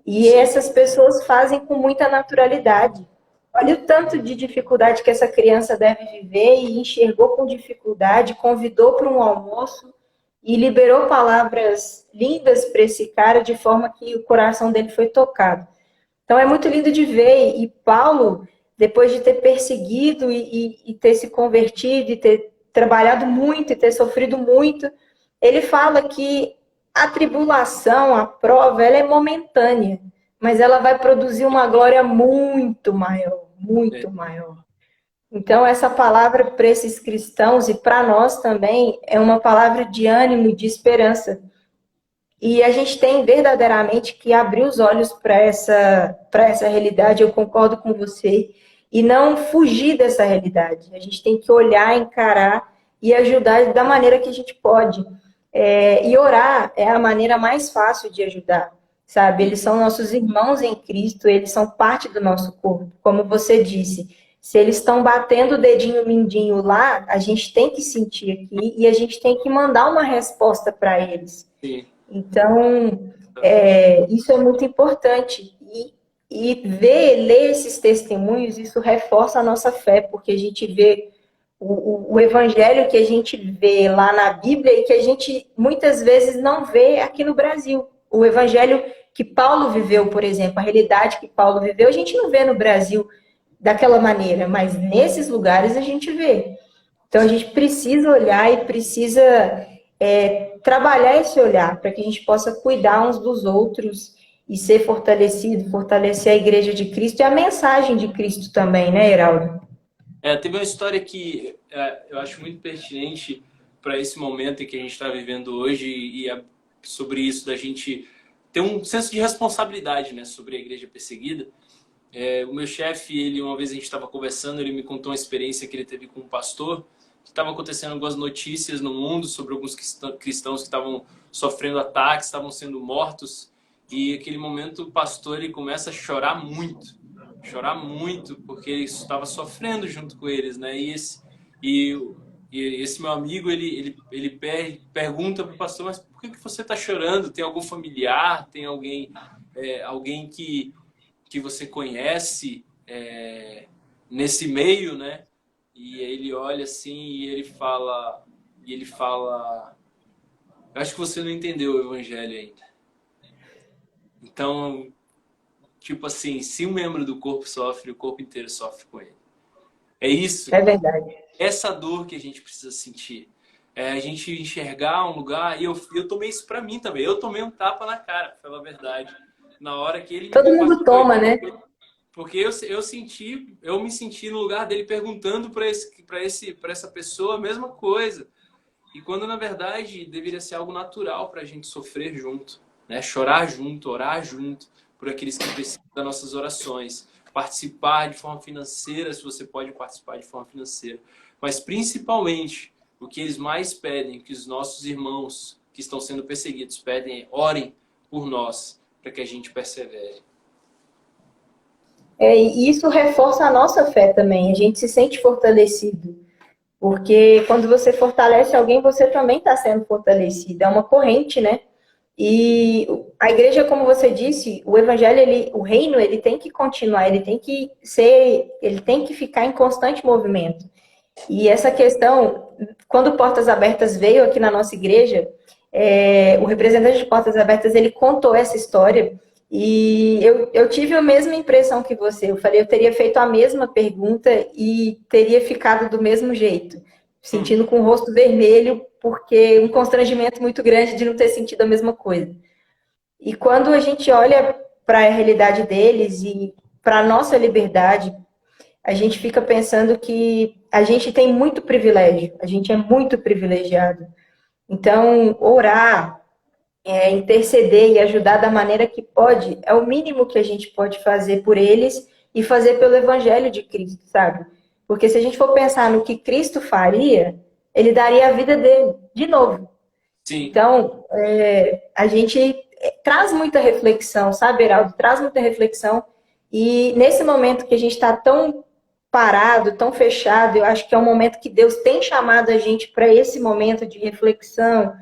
E essas pessoas fazem com muita naturalidade. Olha o tanto de dificuldade que essa criança deve viver e enxergou com dificuldade, convidou para um almoço e liberou palavras lindas para esse cara de forma que o coração dele foi tocado. Então é muito lindo de ver. E Paulo, depois de ter perseguido e ter se convertido e ter trabalhado muito e ter sofrido muito, ele fala que a tribulação, a prova, ela é momentânea, mas ela vai produzir uma glória muito maior, muito maior. Então, essa palavra para esses cristãos e para nós também é uma palavra de ânimo, de esperança. E a gente tem verdadeiramente que abrir os olhos para essa realidade, eu concordo com você, e não fugir dessa realidade. A gente tem que olhar, encarar e ajudar da maneira que a gente pode. E orar é a maneira mais fácil de ajudar, sabe? Eles são nossos irmãos em Cristo, eles são parte do nosso corpo, como você disse. Se eles estão batendo o dedinho mindinho lá, a gente tem que sentir aqui e a gente tem que mandar uma resposta para eles. Sim. Então, isso é muito importante. E ler esses testemunhos, isso reforça a nossa fé, porque a gente vê o evangelho que a gente vê lá na Bíblia e que a gente muitas vezes não vê aqui no Brasil. O evangelho que Paulo viveu, por exemplo, a realidade que Paulo viveu, a gente não vê no Brasil daquela maneira, mas nesses lugares a gente vê. Então a gente precisa olhar e precisa trabalhar esse olhar para que a gente possa cuidar uns dos outros e ser fortalecido, fortalecer a igreja de Cristo e a mensagem de Cristo também, né, Heraldo? Teve uma história que eu acho muito pertinente para esse momento em que a gente está vivendo hoje e sobre isso da gente ter um senso de responsabilidade, né, sobre a igreja perseguida. O meu chefe, uma vez a gente estava conversando, ele me contou uma experiência que ele teve com um pastor, que estava acontecendo algumas notícias no mundo sobre alguns cristãos que estavam sofrendo ataques, estavam sendo mortos. E naquele momento o pastor ele começa a chorar muito, porque ele estava sofrendo junto com eles, né? E esse meu amigo, ele pergunta para o pastor, mas por que você está chorando? Tem algum familiar? Tem alguém que você conhece nesse meio, né? E ele olha assim e ele fala, eu acho que você não entendeu o evangelho ainda. Então, tipo assim, se um membro do corpo sofre, o corpo inteiro sofre com ele. É isso. É verdade. Essa dor que a gente precisa sentir. A gente enxergar um lugar, e eu tomei isso pra mim também. Eu tomei um tapa na cara, pra falar a verdade. Na hora que ele Todo mundo toma, né? Porque eu me senti no lugar dele perguntando para essa pessoa a mesma coisa. E quando, na verdade, deveria ser algo natural para a gente sofrer junto, né? Chorar junto, orar junto por aqueles que precisam das nossas orações. Participar de forma financeira, se você pode participar de forma financeira. Mas, principalmente, o que eles mais pedem, que os nossos irmãos que estão sendo perseguidos pedem, orem por nós, para que a gente persevere. E isso reforça a nossa fé também, a gente se sente fortalecido. Porque quando você fortalece alguém, você também está sendo fortalecido. É uma corrente, né? E a igreja, como você disse, o evangelho, o reino, ele tem que continuar, ele tem que ficar em constante movimento. E essa questão, quando Portas Abertas veio aqui na nossa igreja, o representante de Portas Abertas, ele contou essa história e eu tive a mesma impressão que você. Eu falei, eu teria feito a mesma pergunta e teria ficado do mesmo jeito, sentindo com o rosto vermelho, porque um constrangimento muito grande de não ter sentido a mesma coisa. E quando a gente olha para a realidade deles e para a nossa liberdade, a gente fica pensando que a gente tem muito privilégio, a gente é muito privilegiado. Então, orar, interceder e ajudar da maneira que pode, é o mínimo que a gente pode fazer por eles e fazer pelo Evangelho de Cristo, sabe? Porque se a gente for pensar no que Cristo faria, ele daria a vida dele de novo. Sim. Então, a gente traz muita reflexão, sabe, Heraldo? Traz muita reflexão. E nesse momento que a gente está tão parado, tão fechado, eu acho que é um momento que Deus tem chamado a gente para esse momento de reflexão,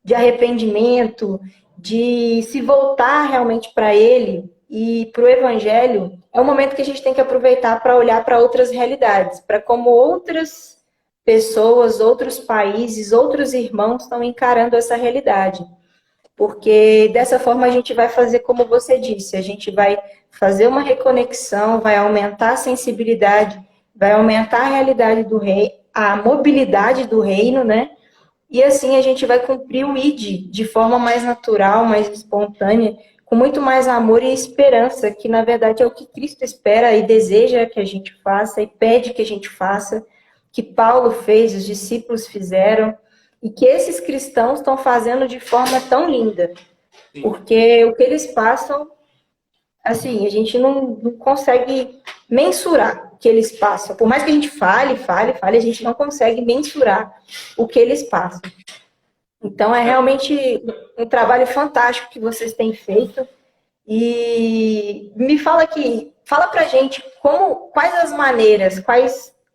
de arrependimento, de se voltar realmente para Ele e para o Evangelho. É um momento que a gente tem que aproveitar para olhar para outras realidades, para como outras pessoas, outros países, outros irmãos estão encarando essa realidade. Porque dessa forma a gente vai fazer como você disse, a gente vai fazer uma reconexão, vai aumentar a sensibilidade, vai aumentar a realidade do rei, a mobilidade do reino, né? E assim a gente vai cumprir o ID de forma mais natural, mais espontânea, com muito mais amor e esperança, que na verdade é o que Cristo espera e deseja que a gente faça e pede que a gente faça, que Paulo fez, os discípulos fizeram, e que esses cristãos estão fazendo de forma tão linda. Porque o que eles passam, assim, a gente não consegue mensurar o que eles passam. Por mais que a gente fale, a gente não consegue mensurar o que eles passam. Então, é realmente um trabalho fantástico que vocês têm feito. E me fala aqui, fala pra gente quais as maneiras,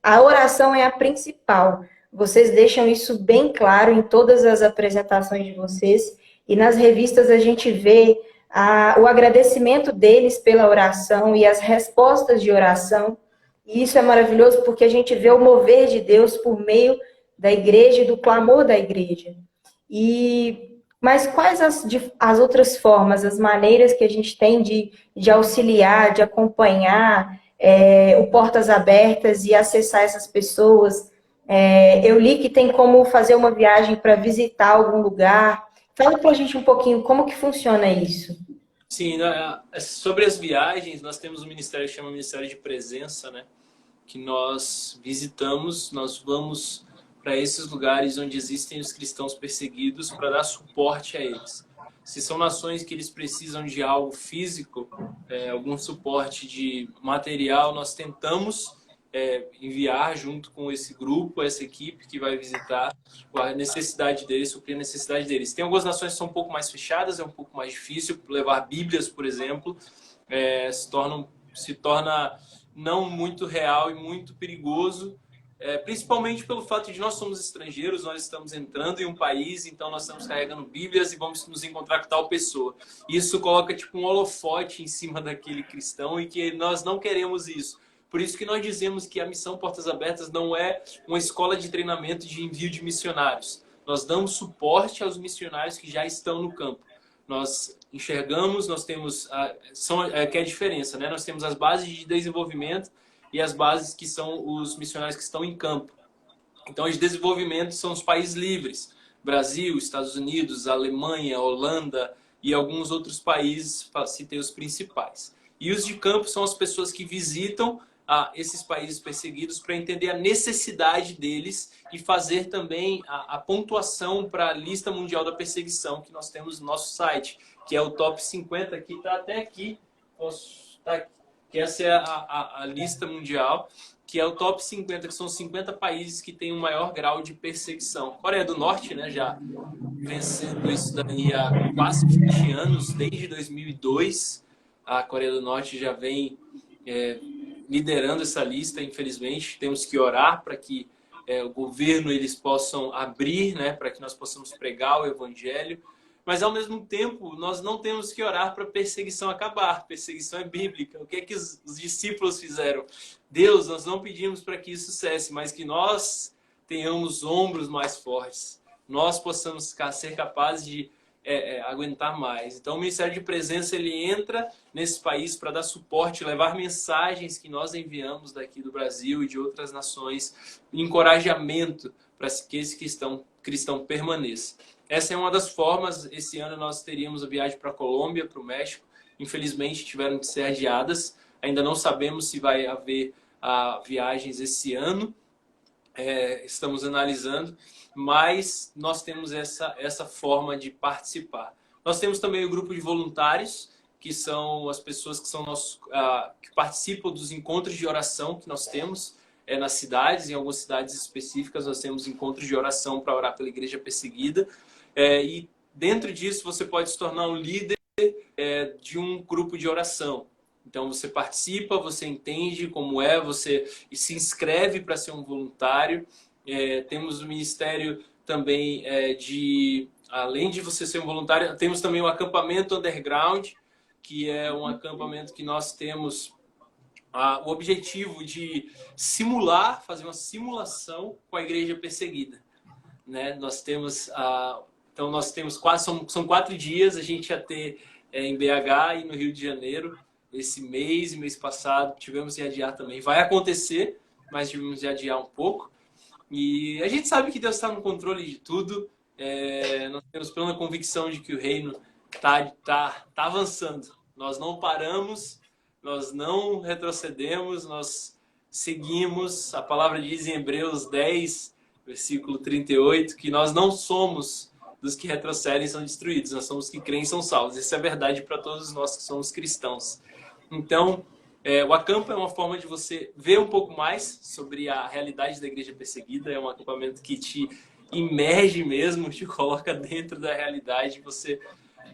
a oração é a principal. Vocês deixam isso bem claro em todas as apresentações de vocês. E nas revistas a gente vê o agradecimento deles pela oração e as respostas de oração. E isso é maravilhoso porque a gente vê o mover de Deus por meio da igreja e do clamor da igreja. Mas quais as outras formas, as maneiras que a gente tem de auxiliar, de acompanhar o Portas Abertas e acessar essas pessoas? Eu li que tem como fazer uma viagem para visitar algum lugar. Fala para a gente um pouquinho como que funciona isso. Sim, sobre as viagens, nós temos um ministério que chama Ministério de Presença, né? Que nós visitamos, nós vamos para esses lugares onde existem os cristãos perseguidos para dar suporte a eles. Se são nações que eles precisam de algo físico, algum suporte de material, nós tentamos enviar junto com esse grupo, essa equipe que vai visitar a necessidade deles, suprir a necessidade deles. Tem algumas nações que são um pouco mais fechadas, é um pouco mais difícil levar Bíblias, por exemplo, se torna não muito real e muito perigoso, principalmente pelo fato de nós somos estrangeiros, nós estamos entrando em um país, então nós estamos carregando Bíblias e vamos nos encontrar com tal pessoa. Isso coloca tipo um holofote em cima daquele cristão e que nós não queremos isso. Por isso que nós dizemos que a Missão Portas Abertas não é uma escola de treinamento de envio de missionários. Nós damos suporte aos missionários que já estão no campo. Nós enxergamos, nós temos, que é a diferença, né? Nós temos as bases de desenvolvimento e as bases que são os missionários que estão em campo. Então, os de desenvolvimento são os países livres. Brasil, Estados Unidos, Alemanha, Holanda e alguns outros países, citei os principais. E os de campo são as pessoas que visitam esses países perseguidos para entender a necessidade deles e fazer também a pontuação para a lista mundial da perseguição que nós temos no nosso site, que é o top 50, que está até aqui, que essa é a lista mundial, que é o top 50, que são 50 países que têm o maior grau de perseguição. Coreia do Norte, né, já vencendo isso daí há quase 20 anos, desde 2002, a Coreia do Norte já vem liderando essa lista, infelizmente. Temos que orar para que o governo eles possam abrir, né, para que nós possamos pregar o evangelho. Mas, ao mesmo tempo, nós não temos que orar para a perseguição acabar. Perseguição é bíblica. O que é que os discípulos fizeram? Deus, nós não pedimos para que isso cesse, mas que nós tenhamos ombros mais fortes. Nós possamos ser capazes de aguentar mais. Então, o Ministério de Presença ele entra nesse país para dar suporte, levar mensagens que nós enviamos daqui do Brasil e de outras nações, encorajamento para que esse cristão permaneça. Essa é uma das formas. Esse ano nós teríamos a viagem para a Colômbia, para o México. Infelizmente tiveram de ser adiadas. Ainda não sabemos se vai haver viagens esse ano. Estamos analisando, mas nós temos essa forma de participar. Nós temos também o grupo de voluntários, que são as pessoas que são que participam dos encontros de oração que nós temos nas cidades. Em algumas cidades específicas nós temos encontros de oração para orar pela igreja perseguida. E dentro disso você pode se tornar um líder de um grupo de oração. Então você participa, você entende como você se inscreve para ser um voluntário. Temos o ministério também além de você ser um voluntário, temos também o acampamento underground, que é um acampamento que nós temos o objetivo de fazer uma simulação com a igreja perseguida, né? Nós temos então nós temos são 4 dias. A gente ia ter em BH e no Rio de Janeiro esse mês e mês passado tivemos de adiar também. Vai acontecer, mas tivemos de adiar um pouco. E a gente sabe que Deus está no controle de tudo. Nós temos plena convicção de que o reino tá avançando. Nós não paramos, nós não retrocedemos, nós seguimos. A palavra diz em Hebreus 10, versículo 38, que nós não somos dos que retrocedem e são destruídos, nós somos os que creem e são salvos. Isso é verdade para todos nós que somos cristãos. Então, o acampa é uma forma de você ver um pouco mais sobre a realidade da igreja perseguida. É um acampamento que te imerge mesmo, te coloca dentro da realidade. Você,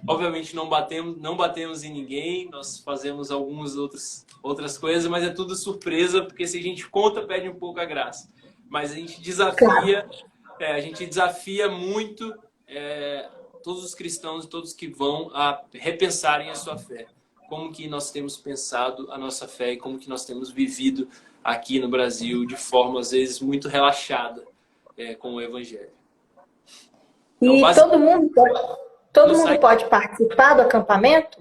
obviamente, não batemos em ninguém, nós fazemos algumas outras coisas, mas é tudo surpresa, porque se a gente conta, perde um pouco a graça. Mas a gente desafia muito todos os cristãos e todos que vão a repensarem a sua fé. Como que nós temos pensado a nossa fé e como que nós temos vivido aqui no Brasil de forma, às vezes, muito relaxada com o Evangelho. E então, todo mundo pode participar do acampamento?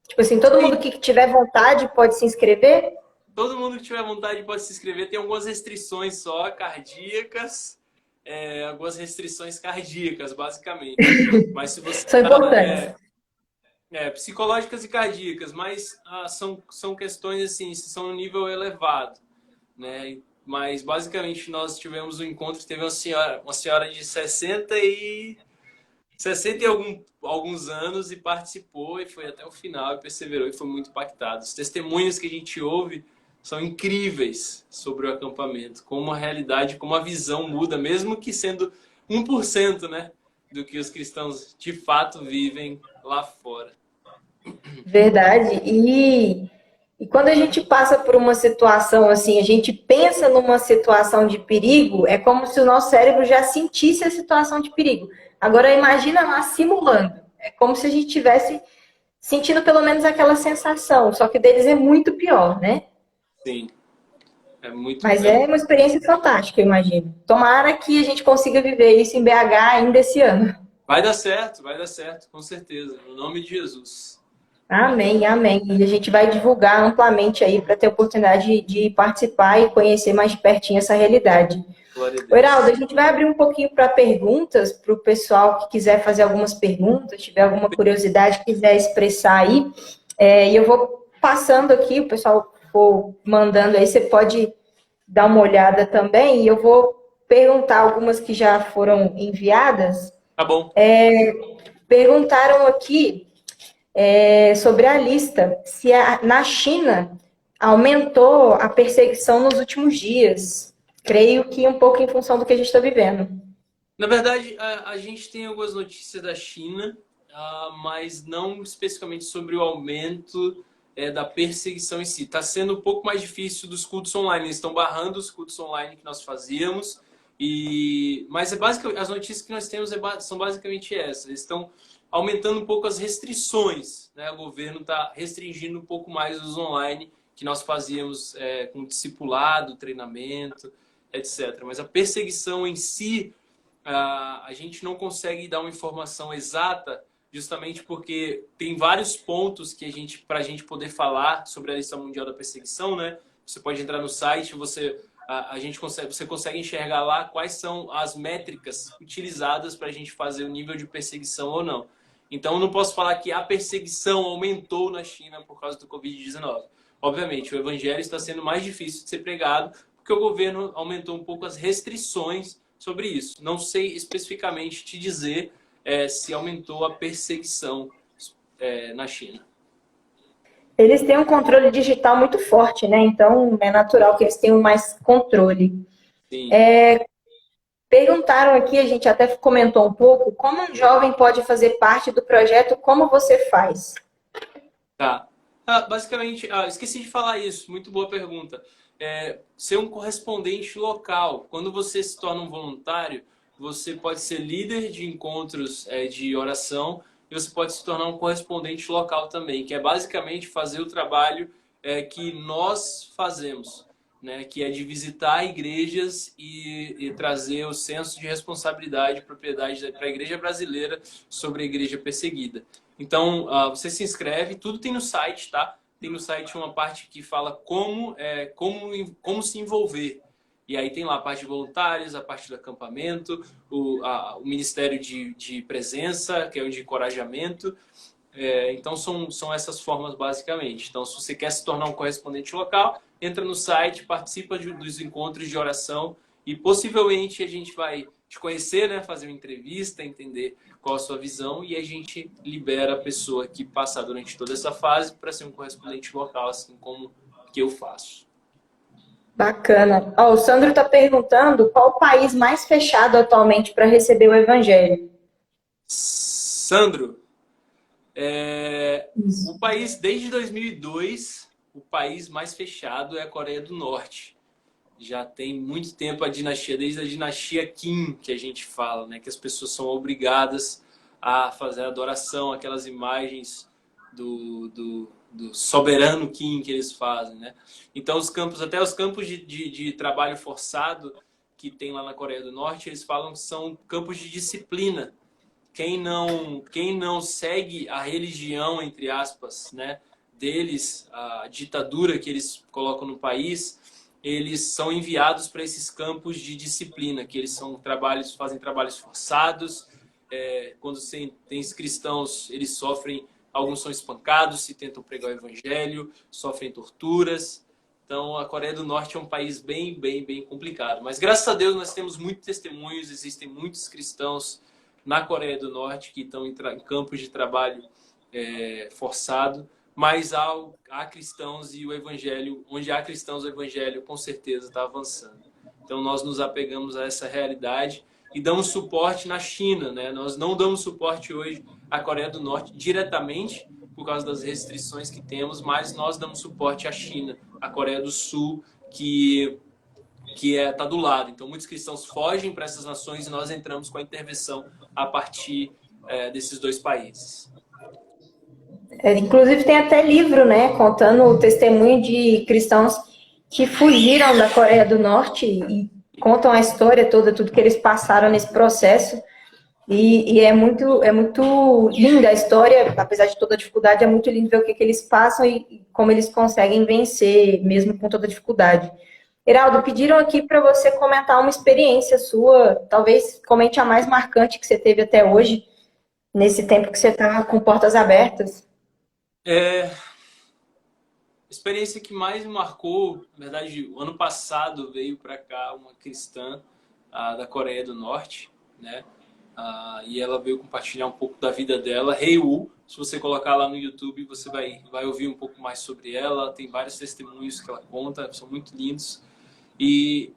Tipo assim, todo mundo que tiver vontade pode se inscrever? Todo mundo que tiver vontade pode se inscrever. Tem algumas restrições só, cardíacas. Algumas restrições cardíacas, basicamente. Mas se você são importantes. Psicológicas e cardíacas, mas são questões assim, são um nível elevado, né? Mas basicamente nós tivemos um encontro, teve uma senhora de 60 e alguns anos e participou e foi até o final e perseverou e foi muito impactado. Os testemunhos que a gente ouve são incríveis sobre o acampamento, como a realidade, como a visão muda, mesmo que sendo 1%, né, do que os cristãos de fato vivem lá fora. Verdade. E quando a gente passa por uma situação assim, a gente pensa numa situação de perigo, é como se o nosso cérebro já sentisse a situação de perigo. Agora imagina lá simulando. É como se a gente tivesse sentindo pelo menos aquela sensação, só que deles é muito pior, né? Sim. Mas é uma experiência fantástica, eu imagino. Tomara que a gente consiga viver isso em BH ainda esse ano. Vai dar certo, com certeza. No nome de Jesus. Amém, amém. E a gente vai divulgar amplamente aí para ter a oportunidade de participar e conhecer mais de pertinho essa realidade. Heraldo, a gente vai abrir um pouquinho para perguntas, para o pessoal que quiser fazer algumas perguntas, tiver alguma curiosidade, quiser expressar aí. E eu vou passando aqui, o pessoal for mandando aí, você pode dar uma olhada também, e eu vou perguntar algumas que já foram enviadas. Tá bom. Perguntaram aqui sobre a lista, se na China aumentou a perseguição nos últimos dias. Creio que um pouco em função do que a gente está vivendo. Na verdade, a gente tem algumas notícias da China, mas não especificamente sobre o aumento da perseguição em si. Está sendo um pouco mais difícil dos cultos online. Eles estão barrando os cultos online que nós fazíamos. Mas as notícias que nós temos são basicamente essas. Eles estão aumentando um pouco as restrições, né? O governo está restringindo um pouco mais os online que nós fazíamos com discipulado, treinamento, etc. Mas a perseguição em si, a gente não consegue dar uma informação exata, justamente porque tem vários pontos que para a gente poder falar sobre a lista mundial da perseguição, né? Você pode entrar no site, você consegue enxergar lá quais são as métricas utilizadas para a gente fazer o nível de perseguição ou não. Então, eu não posso falar que a perseguição aumentou na China por causa do Covid-19. Obviamente, o evangelho está sendo mais difícil de ser pregado porque o governo aumentou um pouco as restrições sobre isso. Não sei especificamente te dizer se aumentou a perseguição na China. Eles têm um controle digital muito forte, né? Então, é natural que eles tenham mais controle. Sim. Perguntaram aqui, a gente até comentou um pouco, como um jovem pode fazer parte do projeto Como Você Faz? Tá. Basicamente, esqueci de falar isso, muito boa pergunta. Ser um correspondente local. Quando você se torna um voluntário, você pode ser líder de encontros de oração e você pode se tornar um correspondente local também, que é basicamente fazer o trabalho que nós fazemos, né? Que é de visitar igrejas e trazer o senso de responsabilidade e propriedade para a igreja brasileira sobre a igreja perseguida. Então, você se inscreve, tudo tem no site, tá? Tem no site uma parte que fala como se envolver. E aí tem lá a parte de voluntários, a parte do acampamento, o Ministério de Presença, que é o de encorajamento. Então, são essas formas, basicamente. Então, se você quer se tornar um correspondente local, entra no site, participa dos encontros de oração e possivelmente a gente vai te conhecer, né? Fazer uma entrevista, entender qual a sua visão e a gente libera a pessoa que passar durante toda essa fase para ser um correspondente local, assim como que eu faço. Bacana. O Sandro está perguntando qual o país mais fechado atualmente para receber o evangelho. Sandro, o país, desde 2002, o país mais fechado é a Coreia do Norte. Já tem muito tempo a dinastia, desde a dinastia Kim, que a gente fala, né? Que as pessoas são obrigadas a fazer adoração, aquelas imagens do soberano Kim que eles fazem, né? Então, até os campos de trabalho forçado que tem lá na Coreia do Norte, eles falam que são campos de disciplina. Quem não segue a religião, entre aspas, né, deles, a ditadura que eles colocam no país, eles são enviados para esses campos de disciplina, que eles fazem trabalhos forçados. Quando tem cristãos, eles sofrem, alguns são espancados, se tentam pregar o evangelho, sofrem torturas. Então, a Coreia do Norte é um país bem, bem, bem complicado. Mas, graças a Deus, nós temos muitos testemunhos, existem muitos cristãos na Coreia do Norte que estão em campos de trabalho forçado, mas há cristãos e o evangelho, onde há cristãos, o evangelho com certeza está avançando. Então nós nos apegamos a essa realidade e damos suporte na China, né? Nós não damos suporte hoje à Coreia do Norte diretamente por causa das restrições que temos, mas nós damos suporte à China, à Coreia do Sul, que está do lado. Então, muitos cristãos fogem para essas nações e nós entramos com a intervenção a partir desses dois países. Inclusive, tem até livro, né, contando o testemunho de cristãos que fugiram da Coreia do Norte e contam a história toda, tudo que eles passaram nesse processo. E é muito linda a história, apesar de toda a dificuldade, é muito lindo ver o que eles passam e como eles conseguem vencer, mesmo com toda a dificuldade. Heraldo, pediram aqui para você comentar uma experiência sua, talvez comente a mais marcante que você teve até hoje, nesse tempo que você está com portas abertas. A experiência que mais me marcou, na verdade, o ano passado veio para cá uma cristã da Coreia do Norte, né? E ela veio compartilhar um pouco da vida dela, Hei-woo. Se você colocar lá no YouTube, você vai ouvir um pouco mais sobre ela. Tem vários testemunhos que ela conta, são muito lindos. E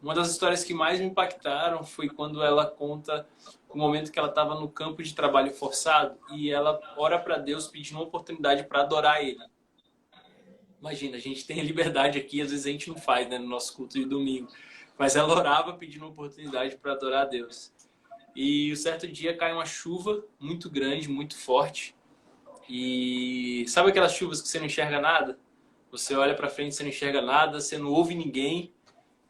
uma das histórias que mais me impactaram foi quando ela conta o momento que ela estava no campo de trabalho forçado e ela ora para Deus pedindo uma oportunidade para adorar Ele. imagina, a gente tem a liberdade aqui, às vezes a gente não faz, né, no nosso culto de domingo. Mas ela orava pedindo uma oportunidade para adorar a Deus. E um certo dia cai uma chuva muito grande, muito forte. E sabe aquelas chuvas que você não enxerga nada? Você olha para frente, você não enxerga nada, você não ouve ninguém.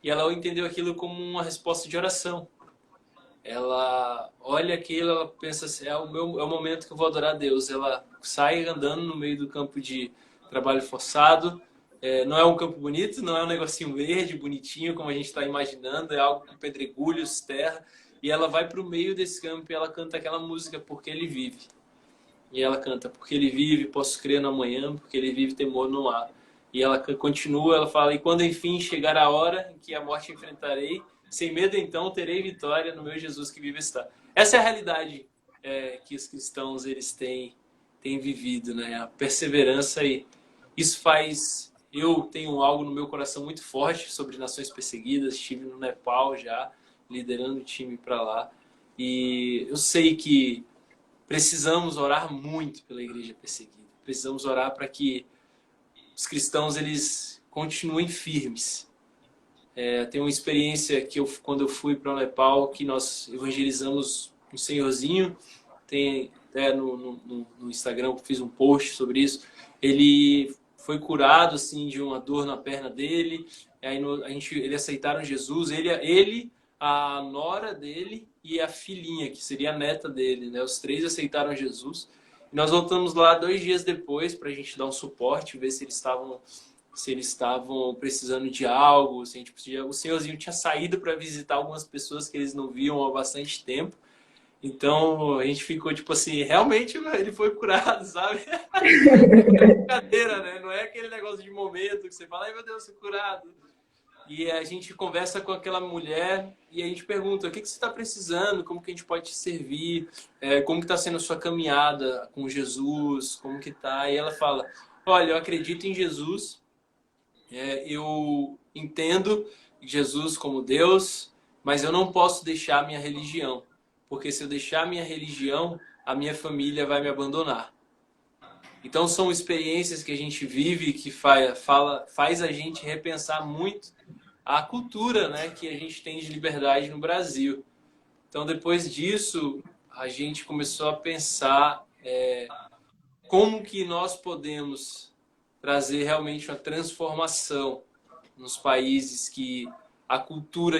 E ela entendeu aquilo como uma resposta de oração. Ela olha aquilo, ela pensa assim, é o momento que eu vou adorar a Deus. Ela sai andando no meio do campo de trabalho forçado. Não é um campo bonito, não é um negocinho verde, bonitinho, como a gente está imaginando. É algo com pedregulhos, terra. E ela vai para o meio desse campo e ela canta aquela música, Porque Ele Vive. E ela canta, porque Ele vive, posso crer no amanhã, porque Ele vive, temor não há. E ela continua, ela fala, e quando enfim chegar a hora em que a morte enfrentarei, sem medo então terei vitória no meu Jesus que vive está. Essa é a realidade que os cristãos eles têm vivido, né? A perseverança, e isso faz... Eu tenho algo no meu coração muito forte sobre nações perseguidas, estive no Nepal já, liderando o time para lá, e eu sei que precisamos orar muito pela igreja perseguida. Precisamos orar para que os cristãos eles continuem firmes. Tem uma experiência que quando eu fui para o Nepal, que nós evangelizamos um senhorzinho, tem até no Instagram, eu fiz um post sobre isso. Ele foi curado assim de uma dor na perna dele. Aí eles aceitaram Jesus. Ele, a nora dele e a filhinha, que seria a neta dele, né? Os três aceitaram Jesus. E nós voltamos lá 2 dias depois para a gente dar um suporte, ver se eles estavam precisando de algo, se a gente podia... O senhorzinho tinha saído para visitar algumas pessoas que eles não viam há bastante tempo. Então a gente ficou tipo assim, realmente ele foi curado, sabe? É brincadeira, né? Não é aquele negócio de momento que você fala, ai meu Deus, fui curado. E a gente conversa com aquela mulher e a gente pergunta, o que você está precisando? Como que a gente pode te servir? Como que está sendo a sua caminhada com Jesus? Como que tá? E ela fala, olha, eu acredito em Jesus, eu entendo Jesus como Deus, mas eu não posso deixar a minha religião. Porque se eu deixar a minha religião, a minha família vai me abandonar. Então são experiências que a gente vive que faz a gente repensar muito a cultura, né, que a gente tem de liberdade no Brasil. Então depois disso a gente começou a pensar como que nós podemos trazer realmente uma transformação nos países que a cultura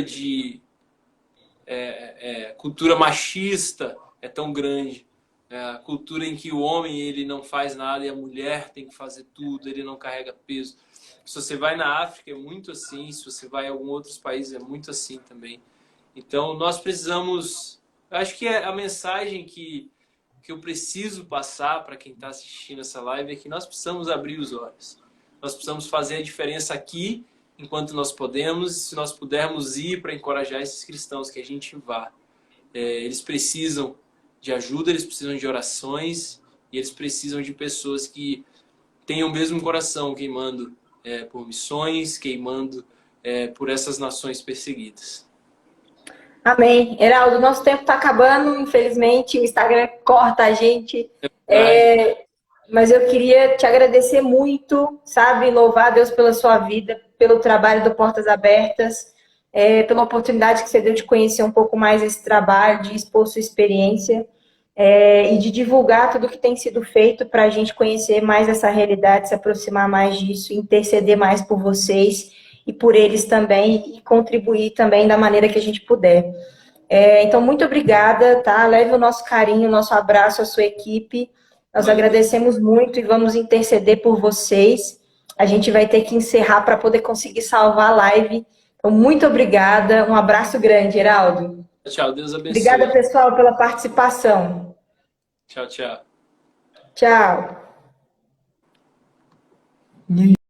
cultura machista é tão grande. A cultura em que o homem ele não faz nada e a mulher tem que fazer tudo, ele não carrega peso. Se você vai na África é muito assim, se você vai em alguns outros países é muito assim também. Então nós precisamos, acho que a mensagem que eu preciso passar para quem está assistindo essa live é que nós precisamos abrir os olhos. Nós precisamos fazer a diferença aqui enquanto nós podemos, se nós pudermos ir para encorajar esses cristãos, que a gente vá. Eles precisam de ajuda, eles precisam de orações e eles precisam de pessoas que tenham o mesmo coração queimando por missões, queimando por essas nações perseguidas. Amém. Heraldo, nosso tempo está acabando, infelizmente, o Instagram corta a gente. Mas eu queria te agradecer muito, sabe? Louvar a Deus pela sua vida, pelo trabalho do Portas Abertas, pela oportunidade que você deu de conhecer um pouco mais esse trabalho, de expor sua experiência e de divulgar tudo que tem sido feito para a gente conhecer mais essa realidade, se aproximar mais disso, interceder mais por vocês e por eles também e contribuir também da maneira que a gente puder. Então, muito obrigada, tá? Leve o nosso carinho, o nosso abraço à sua equipe. Nós agradecemos muito e vamos interceder por vocês. A gente vai ter que encerrar para poder conseguir salvar a live. Então, muito obrigada. Um abraço grande, Heraldo. Tchau, Deus abençoe. Obrigada, pessoal, pela participação. Tchau, tchau. Tchau.